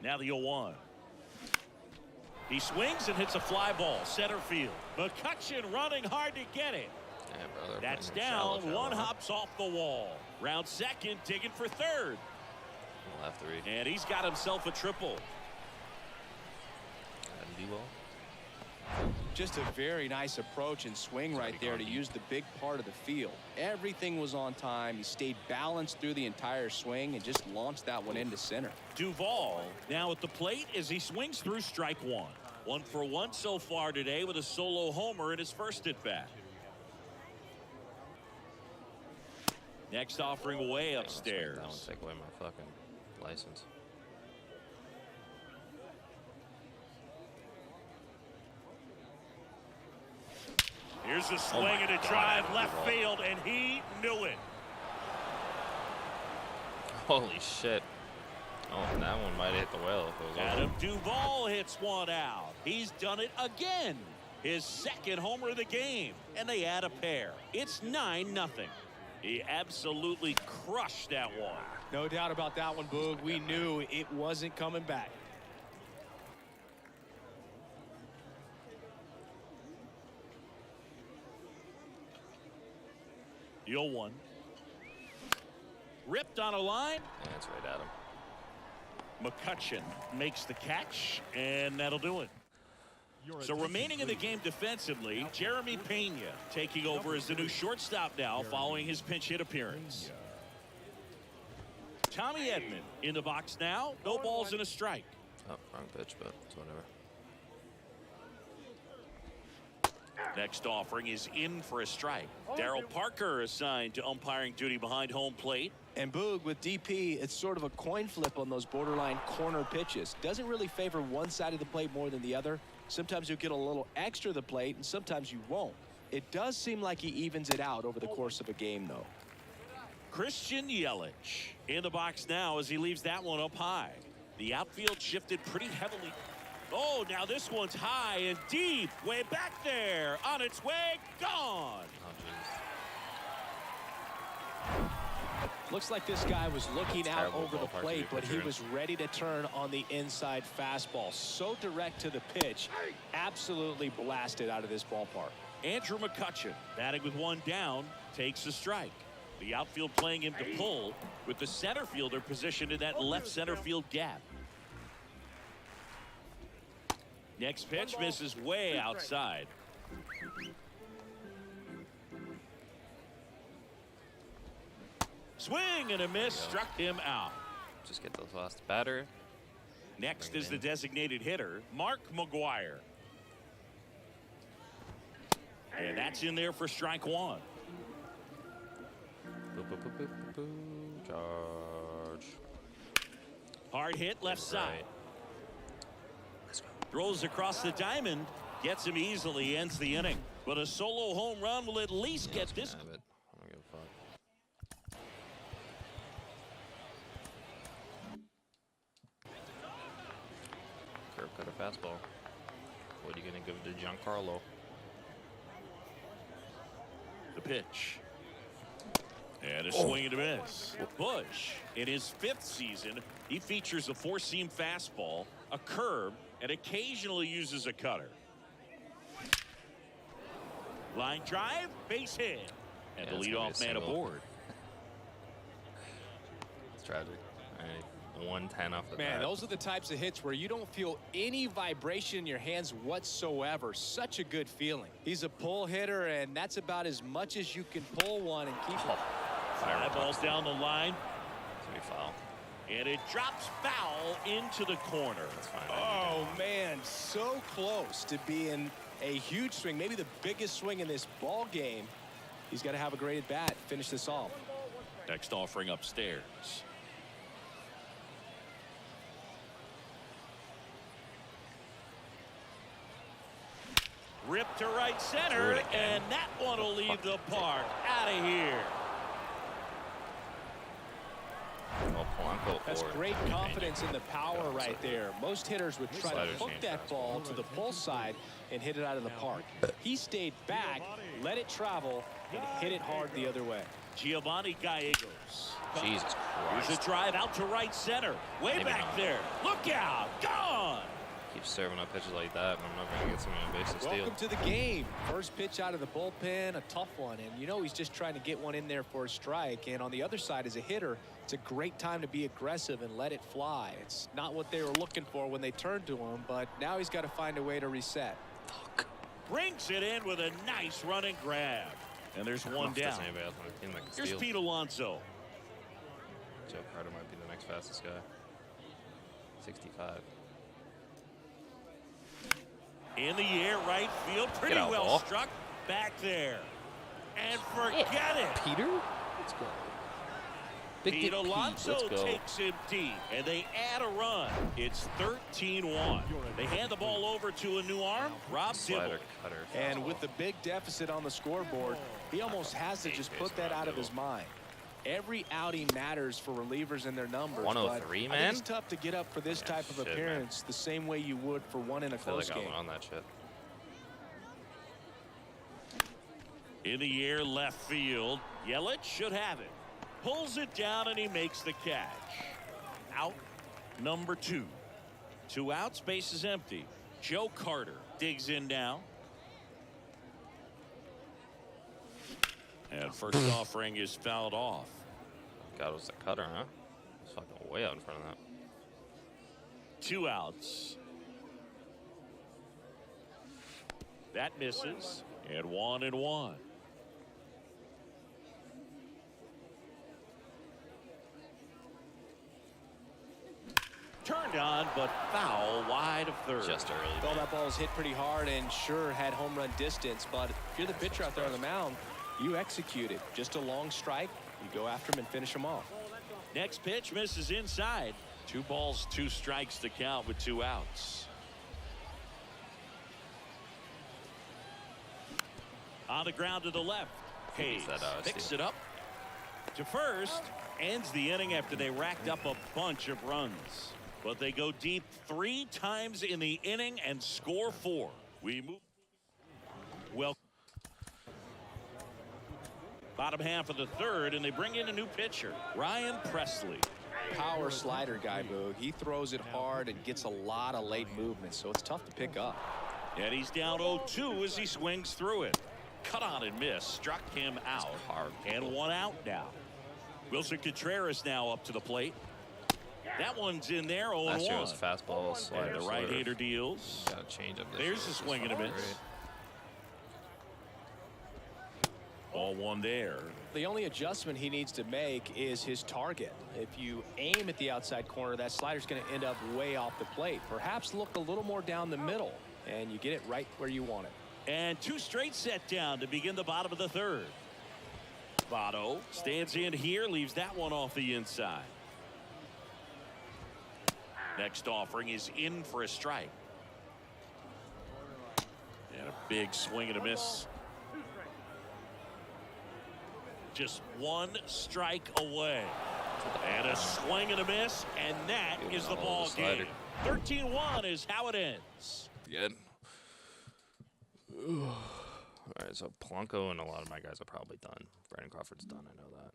Now the 0-1. He swings and hits a fly ball center field. McCutcheon running hard to get it. Yeah, brother. That's down. One hops off the wall. Round second, digging for third. Left 3. And he's got himself a triple. Just a very nice approach and swing right there to use the big part of the field. Everything was on time. He stayed balanced through the entire swing and just launched that one into center. Duvall now at the plate as he swings through strike one. 1 for 1 so far today with a solo homer in his first at bat. Next offering away upstairs. That one take away my fucking license. Here's a swing and a drive left field, and he knew it. Holy shit. Oh, that one might have hit the well if it was Adam Duvall hits one out. He's done it again. His second homer of the game, and they add a pair. It's 9-0. He absolutely crushed that one. No doubt about that one, Boog. We knew it wasn't coming back. The 0-1. Ripped on a line. Yeah, that's right at him. McCutcheon makes the catch, and that'll do it. So remaining in the game defensively, Jeremy Pena taking over as the new shortstop now following his pinch hit appearance. Tommy Edman in the box now. No balls and a strike. Oh, wrong pitch, but it's whatever. Next offering is in for a strike. Darryl Parker assigned to umpiring duty behind home plate. And Boog, with DP, it's sort of a coin flip on those borderline corner pitches. Doesn't really favor one side of the plate more than the other. Sometimes you'll get a little extra the plate, and sometimes you won't. It does seem like he evens it out over the course of a game, though. Christian Yelich in the box now as he leaves that one up high. The outfield shifted pretty heavily. Oh, now this one's high and deep, way back there, on its way, gone. Oh, jeez. Looks like this guy was looking out over the plate, but he in. was ready to turn on the inside fastball. So direct to the pitch, absolutely blasted out of this ballpark. Andrew McCutchen, batting with one down, takes a strike. The outfield playing him to pull, with the center fielder positioned in that left center field gap. Next pitch misses way outside. Swing and a miss, struck him out. Just get those last batter. Next is the designated hitter, Mark McGuire. And that's in there for strike one. Charge. Hard hit left side. Throws across the diamond, gets him easily, ends the inning. But a solo home run will at least get this. I don't give a fuck. Curve cutter fastball. What are you gonna give to Giancarlo? The pitch. And a swing and a miss. Bush, in his 5th season, he features a 4-seam fastball, a curve, and occasionally uses a cutter. Line drive, base hit. And the leadoff man aboard. It's tragic. All right, 110 off the bat. Man, those are the types of hits where you don't feel any vibration in your hands whatsoever. Such a good feeling. He's a pull hitter, and that's about as much as you can pull one and keep it. Fly balls down the line. It's gonna be foul. And it drops foul into the corner. That's fine. Oh, man, so close to being a huge swing, maybe the biggest swing in this ball game. He's got to have a great at bat, finish this off. Next offering upstairs. Rip to right center, and that one will leave the park. Out of here. Well, Polanco That's forward. great confidence in the power right there. Most hitters would try to hook that ball to the pull side and hit it out of the park. He stayed back, let it travel, and hit it hard the other way. Giovanni Gallegos. Jesus Here's Christ. a drive out to right center. Way Maybe back not. there. Look out. Gone. Keep serving up pitches like that, and I'm not going to get someone on base to steal. Welcome to the game. First pitch out of the bullpen, a tough one. And you know he's just trying to get one in there for a strike. And on the other side, as a hitter, it's a great time to be aggressive and let it fly. It's not what they were looking for when they turned to him, but now he's got to find a way to reset. Brings it in with a nice running grab. And there's one down. Anybody else on the team that can Here's steal. Pete Alonso. Joe Carter might be the next fastest guy. 65. In the air, right field. Pretty Get out, well ball. struck. Back there. And forget it. Peter? Let's go. Big Pete Pete, Alonso let's go. takes him deep, and they add a run. It's 13-1. They hand the ball over to a new arm, Rob Dibble. Slider, cutter. And with the big deficit on the scoreboard, he almost has to just put that out of his mind. Every outing matters for relievers and their numbers. 103, but I man? think it's tough to get up for this type of shit, appearance the same way you would for one in a I feel close like I game. went on that shit. In the air, left field. Yelich should have it. Pulls it down, and he makes the catch. Out number 2. 2 outs, base is empty. Joe Carter digs in now. And first offering is fouled off. God, it was the cutter, huh? It's fucking way out in front of that. 2 outs. That misses. And 1-1. Turned on, but foul wide of third. Just early. Well, Man. that ball was hit pretty hard and sure had home run distance, but if you're the pitcher out there on the mound, you execute it. Just a long strike. You go after him and finish him off. Next pitch misses inside. 2 balls, 2 strikes to count with 2 outs. On the ground to the left. Hayes picks it up to first. Ends the inning after they racked up a bunch of runs. But they go deep 3 times in the inning and score 4. We move. Well, bottom half of the third, and they bring in a new pitcher, Ryan Presley. Power slider guy, Boog. He throws it hard and gets a lot of late movement, so it's tough to pick up. And he's down 0-2 as he swings through it. Cut on and miss. Struck him out. And 1 out now. Wilson Contreras now up to the plate. That one's in there. 0-1. Last year was fastball, slider, And the right-hander deals. Got a change up. There's a swing and a miss. Ball 1 there. The only adjustment he needs to make is his target. If you aim at the outside corner, that slider's going to end up way off the plate. Perhaps look a little more down the middle, and you get it right where you want it. And 2 straight set down to begin the bottom of the third. Votto stands in here, leaves that one off the inside. Next offering is in for a strike. And a big swing and a miss. Just 1 strike away. And a swing and a miss, and that is the ball game. 13-1 is how it ends. Good. All right, so Polanco and a lot of my guys are probably done. Brandon Crawford's done, I know that.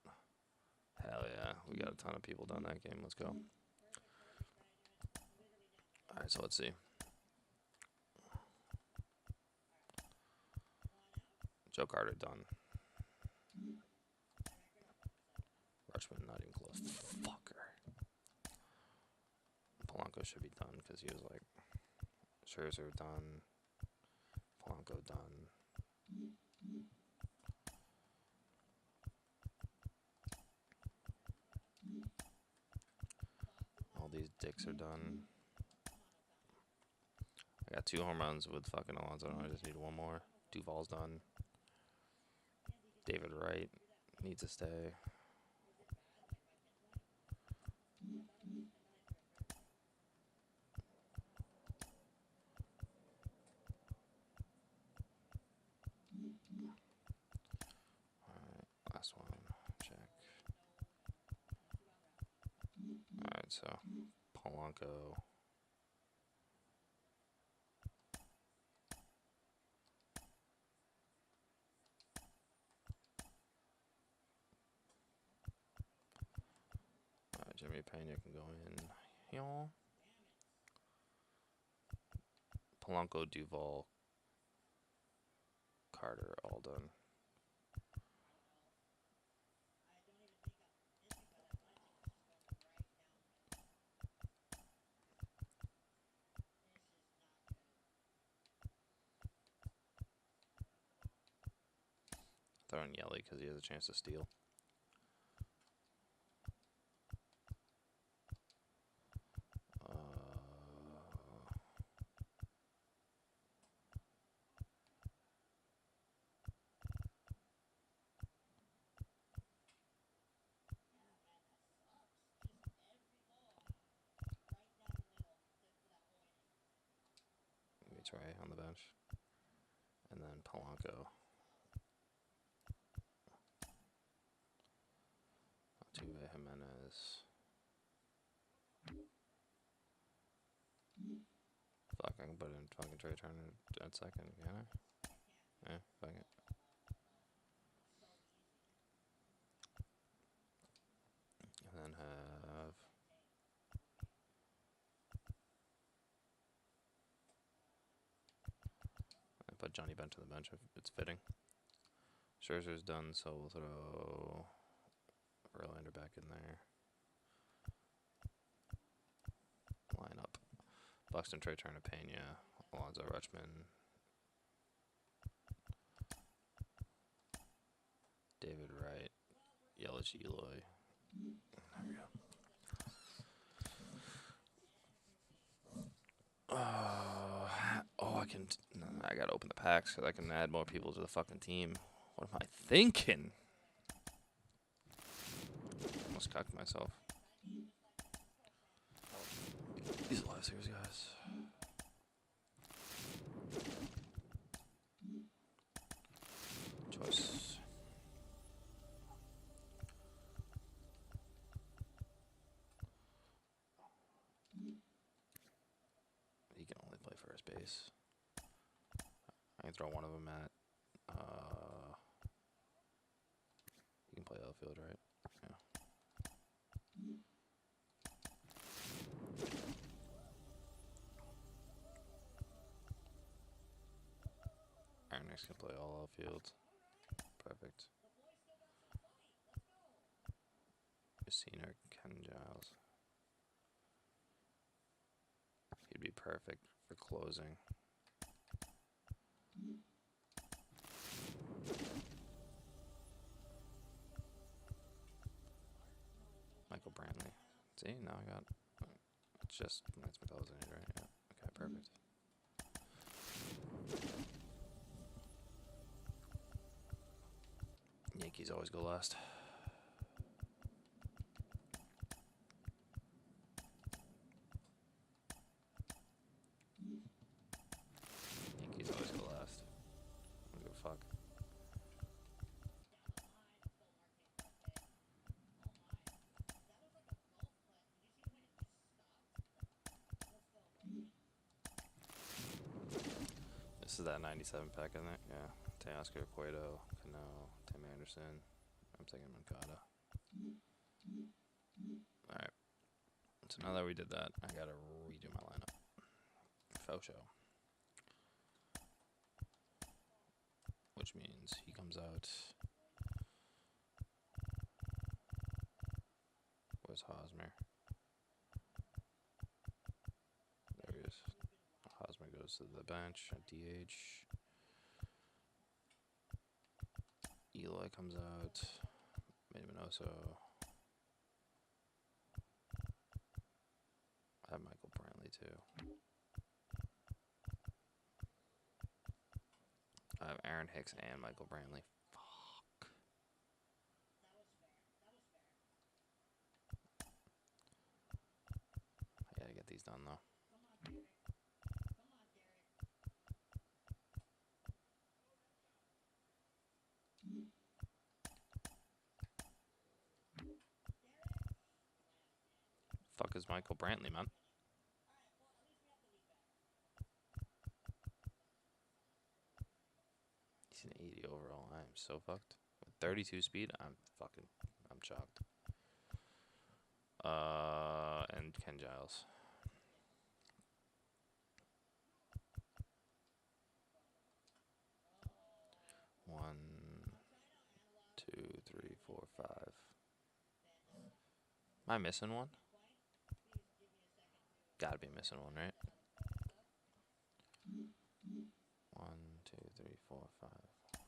Hell yeah, we got a ton of people done that game. Let's go. All right, so let's see. Joe Carter done. Rutschman not even close. Fucker. Polanco should be done because he was like Scherzer done. Polanco done. All these dicks are done. I got 2 home runs with fucking Alonso. I just need 1 more. Duvall's done. David Wright needs to stay. Last one, check. Alright, so Polanco. Alright, Jimmy Pena can go in. Polanco, Duvall, Carter, all done. Throwing Yelly because he has a chance to steal. Let me try on the bench. And then Polanco. Altuve, Jimenez. Fuck, I can put in fucking Trey Turner at second, can I? Yeah, fuck it. And then have... I put Johnny Bench on the bench if it's fitting. Scherzer's done, so we'll throw Verlander back in there. Line up. Buxton, Trey Turner, Pena, Alonso, Rutschman, David Wright, Yelich Eloy. There we go. Oh, I can. No, I gotta open the packs so I can add more people to the fucking team. What am I thinking? Almost cocked myself. These last year's guys. Choice. He can only play first base. I can throw one of them at. You can play outfield, right? Yeah. Aaron Nix can play all outfield. Perfect. Messina, Ken Giles. He'd be perfect for closing. Michael Brantley. See, now I got. It's just Lance McCullers in it, right? Yeah. Okay, perfect. Yankees always go last. Yankees always go last. I don't give a fuck. This is that 97 pack, isn't it? Yeah. Teoscar, Cueto, Cano, Tim Anderson. I'm taking Moncada. Alright. So now that we did that, I gotta redo my lineup. Faux show. Which means he comes out. Where's Hosmer? There he is. Hosmer goes to the bench at DH. Eloy comes out. Manny Minoso. I have Michael Brantley too. I have Aaron Hicks and Michael Brantley. Fuck. I gotta get these done though. Fuck is Michael Brantley, man? He's an 80 overall. I am so fucked. With 32 speed, I'm shocked. And Ken Giles. One, two, three, four, five. Am I missing one? Gotta be missing one, right? 1, 2, 3, 4, 5.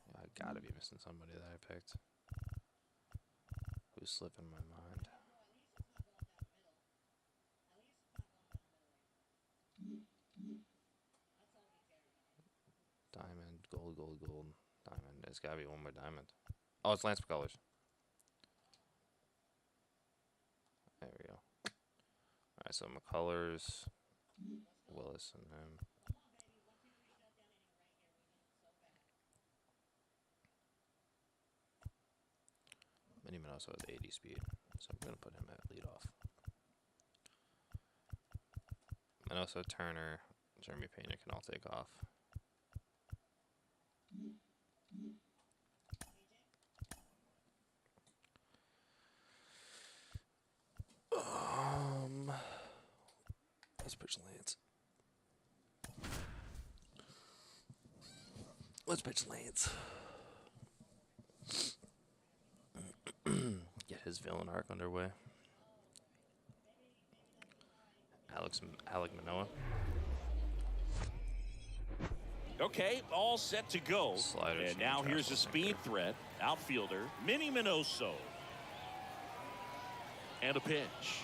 Yeah, I gotta be missing somebody that I picked. Who's slipping my mind? Diamond, gold, gold, gold. Diamond. There's gotta be one more diamond. Oh, it's Lance McCullers. There we go. Alright, so McCullers, Willis, and him. Minnie also has 80 speed, so I'm going to put him at leadoff. And also Turner, Jeremy Pena can all take off. Let's pitch Lance. Let's pitch Lance. Get his villain arc underway. Alek Manoah. Okay, all set to go. Slider And change, now here's a fastball speed sinker. threat. Outfielder, Minnie Minoso. And a pitch.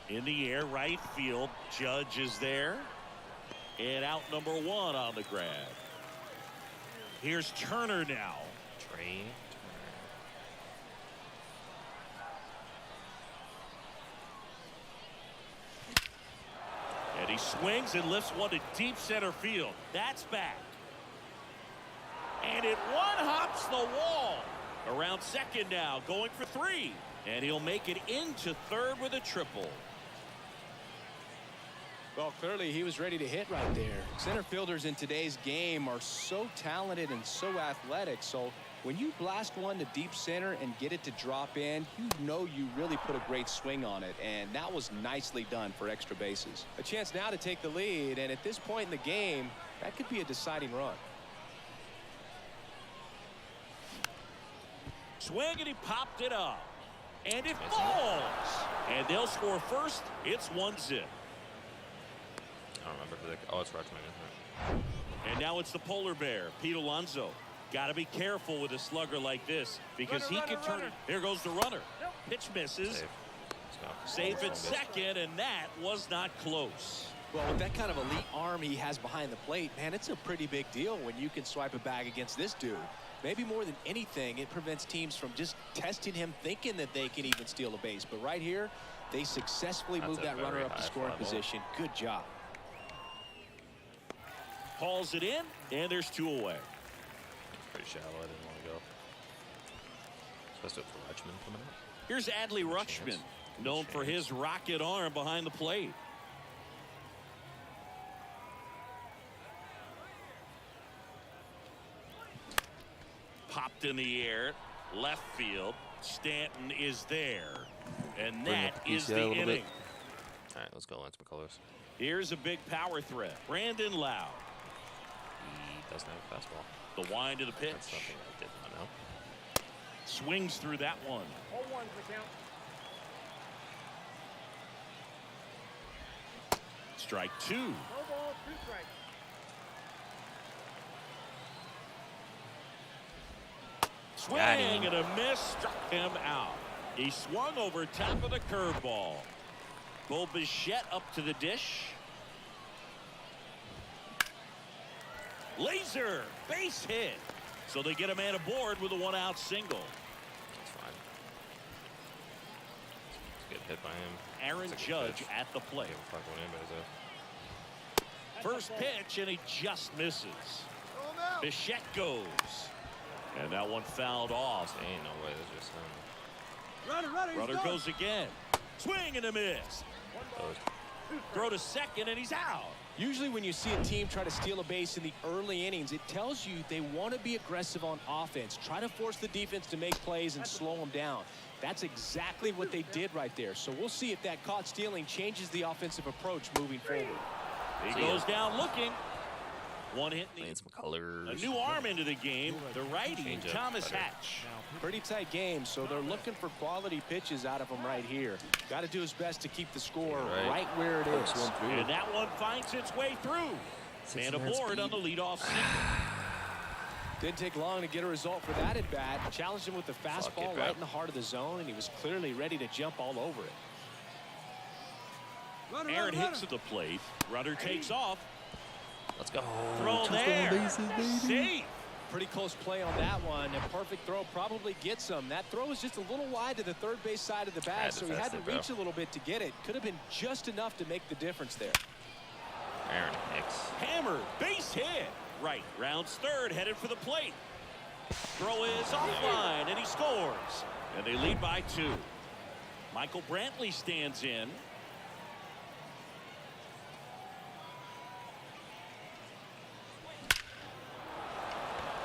In the air, right field. Judge is there. And out number 1 on the grab. Here's Turner now. Trey. And he swings and lifts one to deep center field. That's back. And it one-hops the wall. Around second now, going for 3. And he'll make it into third with a triple. Well, clearly he was ready to hit right there. Center fielders in today's game are so talented and so athletic. So when you blast one to deep center and get it to drop in, you know you really put a great swing on it. And that was nicely done for extra bases. A chance now to take the lead. And at this point in the game, that could be a deciding run. Swing, and he popped it up. And it falls. And they'll score first. It's 1-0. I don't remember who oh, it's Rutschman, isn't it? And now it's the polar bear, Pete Alonso. Got to be careful with a slugger like this because he can turn it. Here goes the runner. Pitch misses. Safe. Safe at second, and that was not close. Well, with that kind of elite arm he has behind the plate, man, it's a pretty big deal when you can swipe a bag against this dude. Maybe more than anything, it prevents teams from just testing him, thinking that they can even steal a base. But right here, they successfully moved that runner up to scoring position. Good job. Hauls it in, and there's 2 away. Pretty shallow. I didn't want to go. Supposed to for Rutschman coming up. Here's Adley Rutschman, known for his rocket arm behind the plate. Popped in the air, left field. Stanton is there, and that is the inning. All right, let's go, Lance McCullers. Here's a big power threat, Brandon Lau. He doesn't have a fastball. The wind to the pitch. That's something I did not know. Swings through that one. 0-1 the count. Strike 2. No ball, 2 strikes. Swing and a miss, struck him out. He swung over top of the curveball. Bo Bichette up to the dish. Laser, base hit. So they get a man aboard with a 1-out single. That's fine. Let's get hit by him. Aaron Judge at the plate. First pitch, and he just misses. Bichette goes. And that one fouled off. Ain't no way. That's just Runner goes again. Swing and a miss. Throw to second, and he's out. Usually when you see a team try to steal a base in the early innings, it tells you they want to be aggressive on offense. Try to force the defense to make plays and slow them down. That's exactly what they did right there. So we'll see if that caught stealing changes the offensive approach moving forward. He goes down looking. One hit. Lance McCullers. A new arm into the game. The righty, Change up Thomas better. Hatch. Pretty tight game, so they're looking for quality pitches out of him right here. Got to do his best to keep the score right where it is. And that one finds its way through. Man aboard on the leadoff single. Didn't take long to get a result for that at bat. Challenged him with the fastball right in the heart of the zone, and he was clearly ready to jump all over it. Aaron Hicks at the plate. Runner takes off. Let's go. Throw there. Safe. Pretty close play on that one. A perfect throw probably gets him. That throw was just a little wide to the third base side of the bat, so he had to reach a little bit to get it. Could have been just enough to make the difference there. Aaron Hicks. Hammered. Base hit. Right. Rounds third. Headed for the plate. Throw is offline, and he scores. And they lead by 2. Michael Brantley stands in.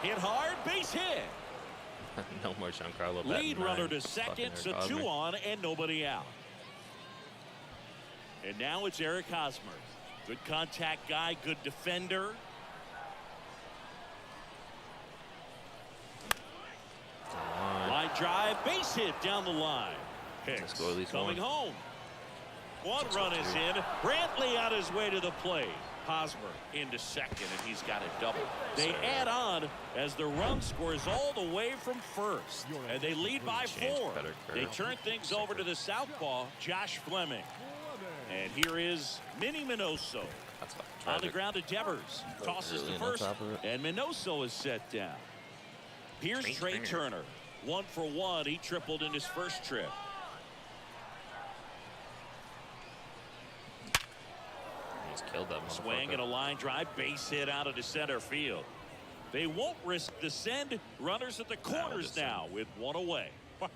Hit hard, base hit. No more Giancarlo. Lead runner to second, so 2 on and nobody out. And now it's Eric Hosmer. Good contact guy, good defender. Line drive, base hit down the line. Hicks coming home. One run is in. Brantley on his way to the plate. Hosmer into second, and he's got a double. They add on as the run scores all the way from first, and they lead by 4. They turn things over to the southpaw, Josh Fleming. And here is Minnie Minoso. On the ground to Devers. Tosses to first, and Minoso is set down. Here's Trey Turner. 1 for 1. He tripled in his first trip. He's killed that motherfucker. Swing and a line drive, base hit out of the center field. They won't risk the send. Runners at the corners now with 1 away.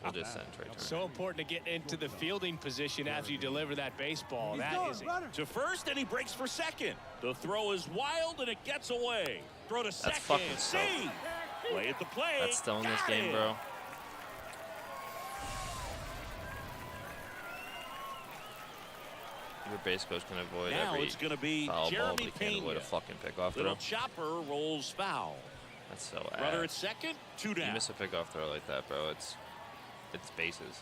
We'll just send Trey Turner. So important to get into the fielding position after you deliver that baseball. That is to first, and he breaks for second. The throw is wild, and it gets away. Throw to second. Fucking See. Play at the plate. That's still in this game, bro. Your base coach can avoid now every it's going to be foul Jeremy ball, but he can't avoid a Pena. fucking pickoff throw. Little chopper rolls foul. That's so ass. Runner at second, 2 down. You miss a pickoff throw like that, bro. It's bases.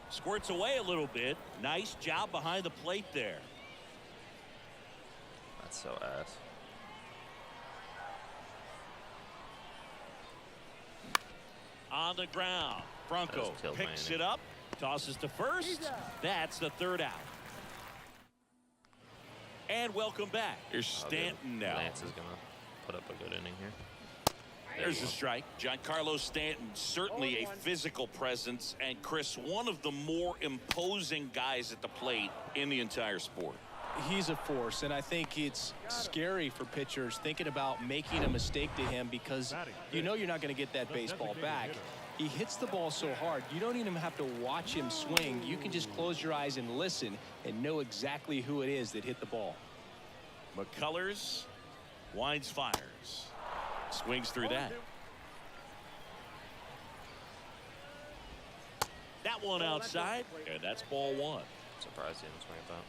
Squirts away a little bit. Nice job behind the plate there. That's so ass. On the ground. Bronco picks it up. Tosses to first. That's the 3rd out. And welcome back. Here's Stanton now. Lance is going to put up a good inning here. There's the strike. Giancarlo Stanton, certainly a physical presence, and Chris, one of the more imposing guys at the plate in the entire sport. He's a force, and I think it's scary for pitchers thinking about making a mistake to him because you know you're not going to get that baseball back. He hits the ball so hard, you don't even have to watch him swing. You can just close your eyes and listen and know exactly who it is that hit the ball. McCullers winds, fires. Swings through that. That one outside, and that's ball 1. Surprised he didn't swing it out.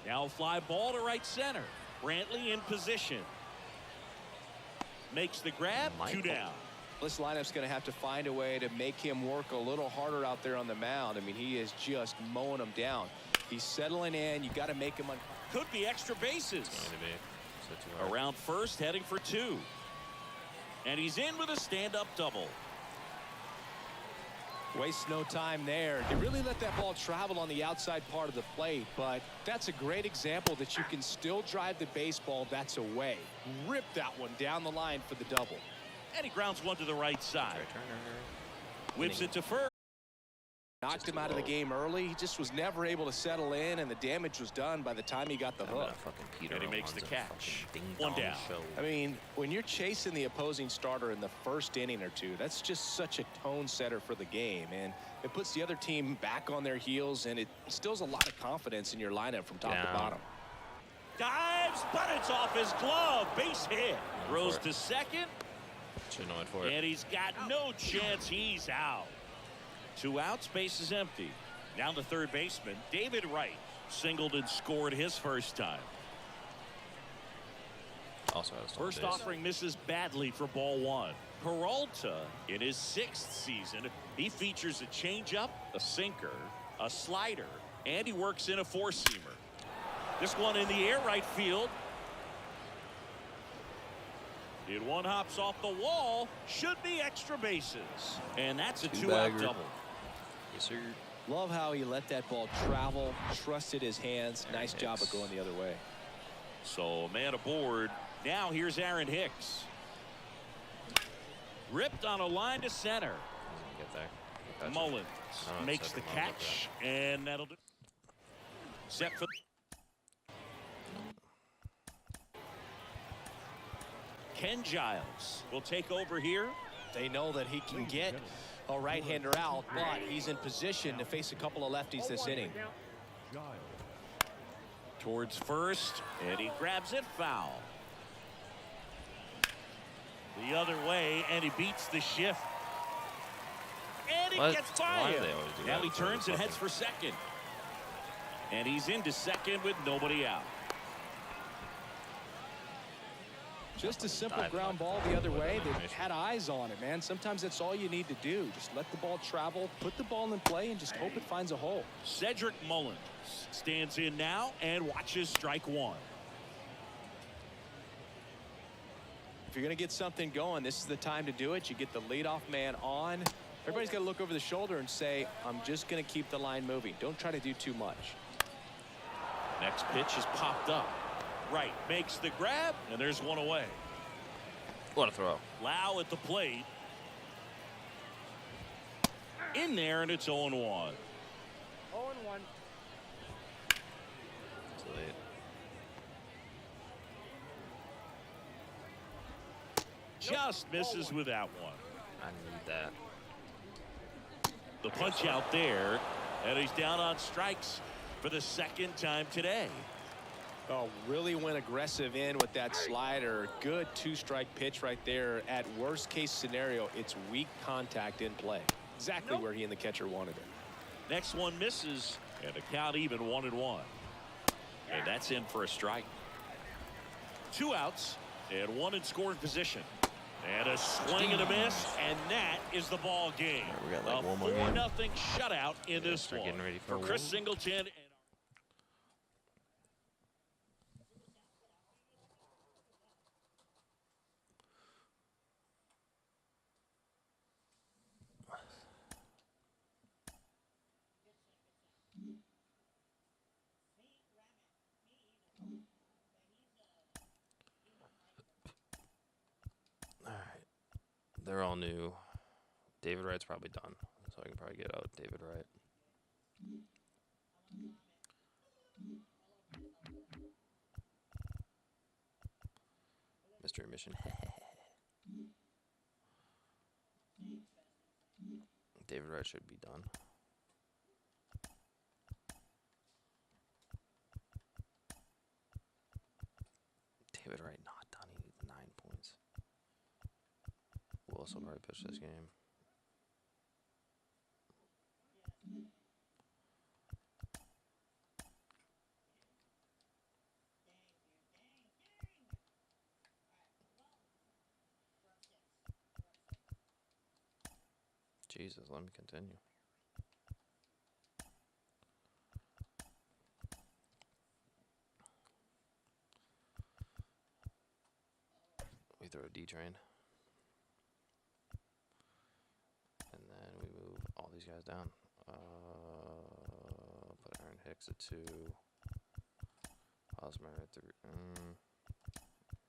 Now a fly ball to right center. Brantley in position. Makes the grab, 2 down. This lineup's going to have to find a way to make him work a little harder out there on the mound. I mean, he is just mowing them down. He's settling in. You got to make him. Could be extra bases. Around first, heading for 2. And he's in with a stand-up double. Wastes no time there. They really let that ball travel on the outside part of the plate, but that's a great example that you can still drive the baseball that's away. Rip that one down the line for the double. And he grounds one to the right side. Whips it to first. Knocked him out of the game early. He just was never able to settle in, and the damage was done by the time he got the hook. And he makes the catch. 1 down. I mean, when you're chasing the opposing starter in the first inning or 2, that's just such a tone setter for the game, and it puts the other team back on their heels, and it instills a lot of confidence in your lineup from top to bottom. Dives, but it's off his glove. Base hit. Throws to second. And he's got no chance. He's out. 2 outs, base is empty. Down to third baseman, David Wright. Singled and scored his first time. Also has first offering misses badly for ball 1. Peralta in his 6th season. He features a changeup, a sinker, a slider, and he works in a 4-seamer. This one in the air, right field. And one hops off the wall. Should be extra bases. And that's a 2-out double. Yes, sir. Love how he let that ball travel, trusted his hands. Nice job of going the other way. So man aboard. Now here's Aaron Hicks. Ripped on a line to center. Get there. Mullins makes the catch, and that'll do. Set for. Ken Giles will take over here. They know that he can get a right-hander out, but he's in position to face a couple of lefties this inning. Towards first, and he grabs it foul. The other way, and he beats the shift. And he gets by him. Now he turns and heads for second. And he's into second with nobody out. Just a simple ground ball the other way. They had eyes on it, man. Sometimes that's all you need to do. Just let the ball travel, put the ball in play, and just hope it finds a hole. Cedric Mullins stands in now and watches strike one. If you're going to get something going, this is the time to do it. You get the leadoff man on. Everybody's got to look over the shoulder and say, I'm just going to keep the line moving. Don't try to do too much. Next pitch is popped up. Right, makes the grab, and there's one away. What a throw. Lau at the plate. In there, and it's 0-1. 0-1. It's late. Just misses with that one. I need that. The punch out there, and he's down on strikes for the second time today. Oh, really went aggressive in with that slider. Good two-strike pitch right there. At worst case scenario, it's weak contact in play. Exactly where he and the catcher wanted it. Next one misses, and the count even 1-1. And that's in for a strike. 2 outs and 1 in scoring position. And a swing and a miss, and that is the ball game. Right, we got like a one more game. 4-0 shutout in this start one. getting ready For Chris one. Singleton. They're all new. David Wright's probably done, so I can probably get out David Wright. Mystery mission. David Wright should be done. David Wright not done. He needs 9 points. Willis will probably pitch this game. Jesus, let me continue. We throw a D train. And then we move all these guys down. Put Aaron Hicks at 2. Hosmer at 3.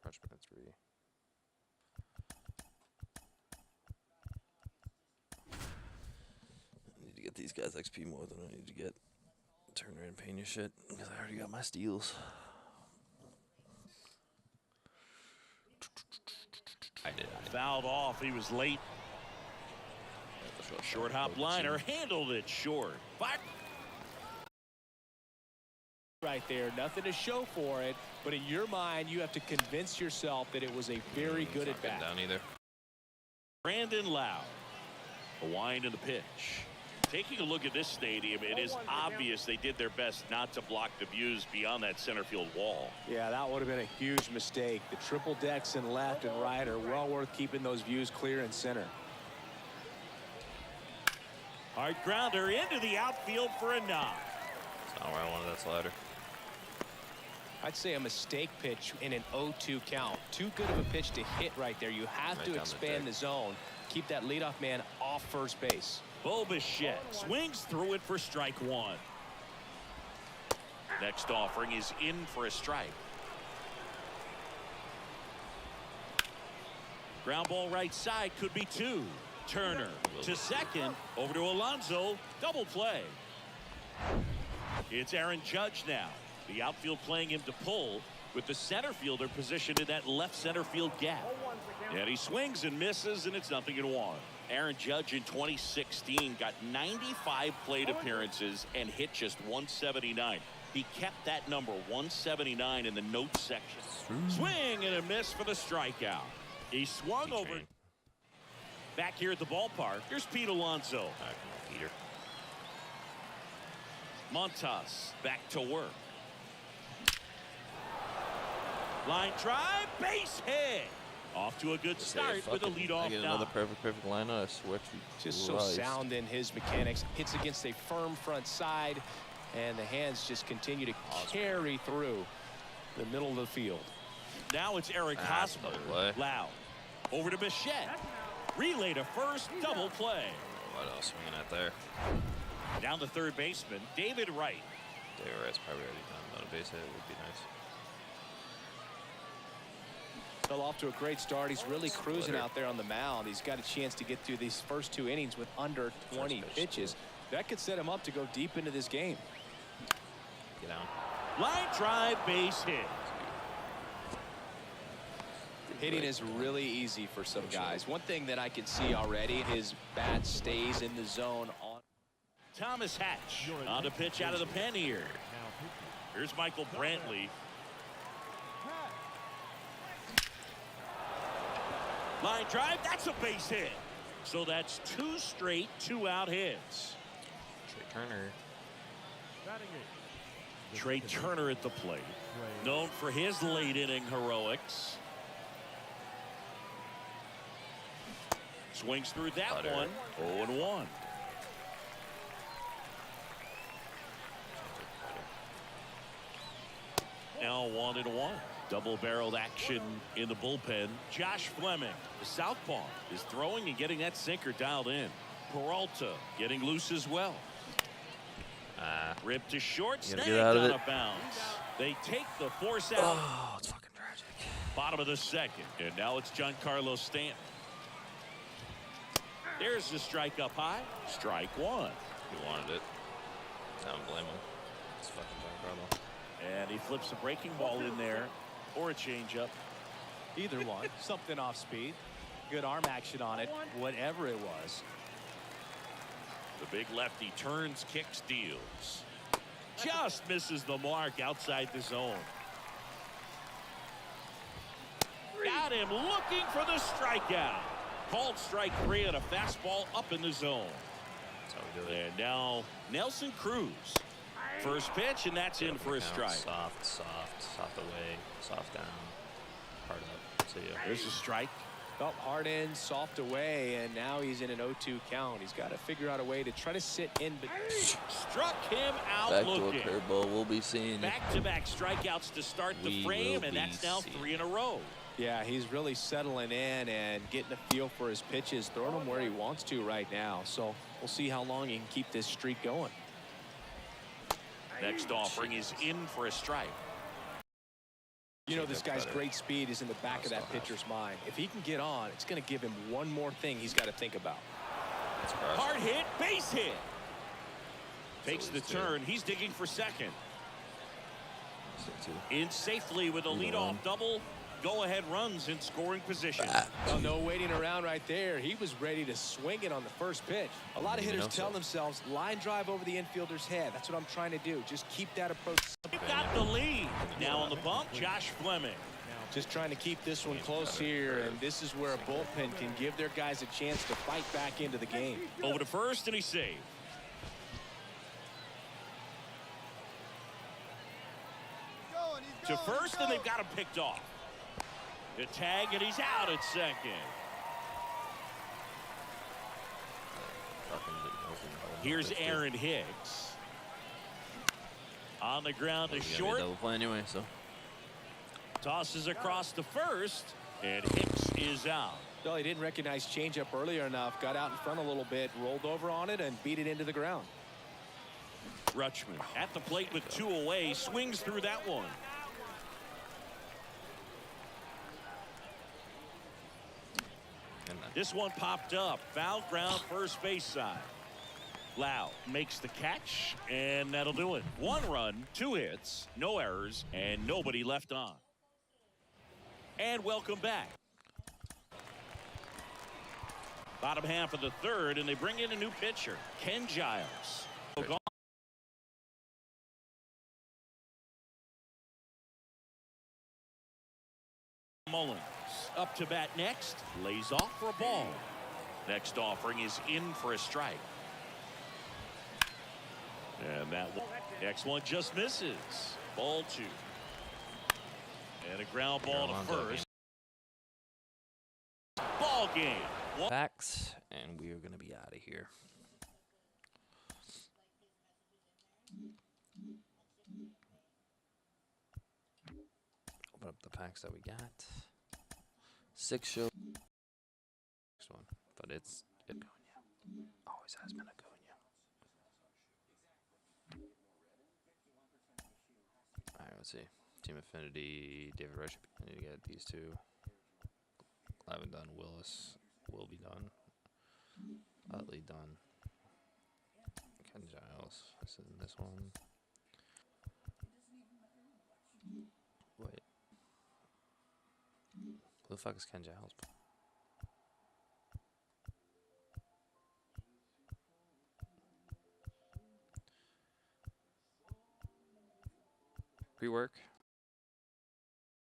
Rutschman at 3. I need to get these guys XP more than I need to get Turner and Pena shit, because I already got my steals. I did. Fouled off. He was late. Short hop liner handled it short. Back. Right there, nothing to show for it, but in your mind, you have to convince yourself that it was a very good at bat. Down either. Brandon Lau. A wind in the pitch. Taking a look at this stadium, it is obvious they did their best not to block the views beyond that center field wall. Yeah, that would have been a huge mistake. The triple decks in left and right are well worth keeping those views clear in center. Hard grounder into the outfield for a knock. That's not where I wanted that slider. I'd say a mistake pitch in an 0-2 count. Too good of a pitch to hit right there. You have Right to down the expand the zone. Keep that leadoff man off first base. Bo Bichette swings through it for strike 1. Next offering is in for a strike. Ground ball right side, could be 2. Turner to second, over to Alonso, double play. It's Aaron Judge now. The outfield playing him to pull, with the center fielder positioned in that left center field gap. And he swings and misses, and it's 0-1. Aaron Judge in 2016 got 95 plate appearances and hit just 179. He kept that number 179 in the notes section. Swing and a miss for the strikeout. He swung over. Back here at the ballpark, here's Pete Alonso. Peter. Montas back to work. Line drive, base hit. Off to a good start with a leadoff I get knock. another perfect line. I swear to Just so Christ. sound in his mechanics. Hits against a firm front side, and the hands just continue to carry through the middle of the field. Now it's Eric Hosmer. Loud. Over to Bichette. Relay to first, double play. What else swinging at there? Down to third baseman, David Wright. David Wright's probably already done, but a base hit would be nice. Fell off to a great start. He's really cruising out there on the mound. He's got a chance to get through these first 2 innings with under 20 pitches. That could set him up to go deep into this game. Get out. Line drive, base hit. Hitting is really easy for some guys. One thing that I can see already, his bat stays in the zone on. Thomas Hatch on the pitch out of the pen here. Here's Michael Brantley. Line drive, that's a base hit. So that's 2 straight 2-out hits. Trey Turner. Trey Turner at the plate. Known for his late inning heroics. Swings through that one. 0-1. Now 1-1. Double-barreled action in the bullpen. Josh Fleming, the southpaw, is throwing and getting that sinker dialed in. Peralta getting loose as well. Ripped to short, snagged out of bounds. They take the force out. Oh, it's fucking tragic. Bottom of the second, and now it's Giancarlo Stanton. There's the strike up high. Strike one. He wanted it. I don't blame him. It's fucking Giancarlo. And he flips a breaking ball in there, or a changeup. Either one. Something off speed. Good arm action on it, whatever it was. The big lefty turns, kicks, deals. Just misses the mark outside the zone. Got him looking for the strikeout. Called strike 3 on a fastball up in the zone. That's how we do it. And now Nelson Cruz. First pitch, and that's in for a strike. Soft away, soft down, hard up. See ya. There's a strike. Felt hard in, soft away, and now he's in an 0-2 count. He's got to figure out a way to try to sit in. Struck him out Back looking. to a curveball. We'll be seeing. Back-to-back strikeouts to start the frame, and that's now 3 in a row. Yeah, he's really settling in and getting a feel for his pitches, throwing them where he wants to right now. So we'll see how long he can keep this streak going. Next offering is in for a strike. You know, this guy's great speed is in the back of that pitcher's mind. If he can get on, it's going to give him one more thing he's got to think about. Hard hit, base hit. Takes the turn. He's digging for second. In safely with a leadoff double. Go-ahead runs in scoring position. Well, no waiting around right there. He was ready to swing it on the first pitch. A lot of hitters tell themselves, line drive over the infielder's head. That's what I'm trying to do. Just keep that approach. You've got the lead. Now on the bump, Josh Fleming. Just trying to keep this one close here, and this is where a bullpen can give their guys a chance to fight back into the game. Over to first, and he's saved. To first, and they've got him picked off. The tag, and he's out at second. Here's Aaron Hicks. On the ground to short. Double play anyway, so. Tosses across to first, and Hicks is out. Well, he didn't recognize changeup earlier enough, got out in front a little bit, rolled over on it, and beat it into the ground. Rutschman at the plate with 2 away, swings through that one. This one popped up. Foul ground, first base side. Lau makes the catch, and that'll do it. 1 run, 2 hits, no errors, and nobody left on. And welcome back. Bottom half of the third, and they bring in a new pitcher, Ken Giles. Mullins up to bat next, lays off for a ball. Next offering is in for a strike. And that one, next one just misses. Ball 2. And a ground ball to Alonso first. Ball game. Facts, and we are going to be out of here. Open up the packs that we got. 6 show. Next one, but it's Acuna. Always has been Acuna. All right, let's see. Team Affinity, David Rush. I need to get these two. I haven't done Willis. Will be done. Utley done. Ken Giles. This is in this one. Wait. Who the fuck is Ken Giles? Rework.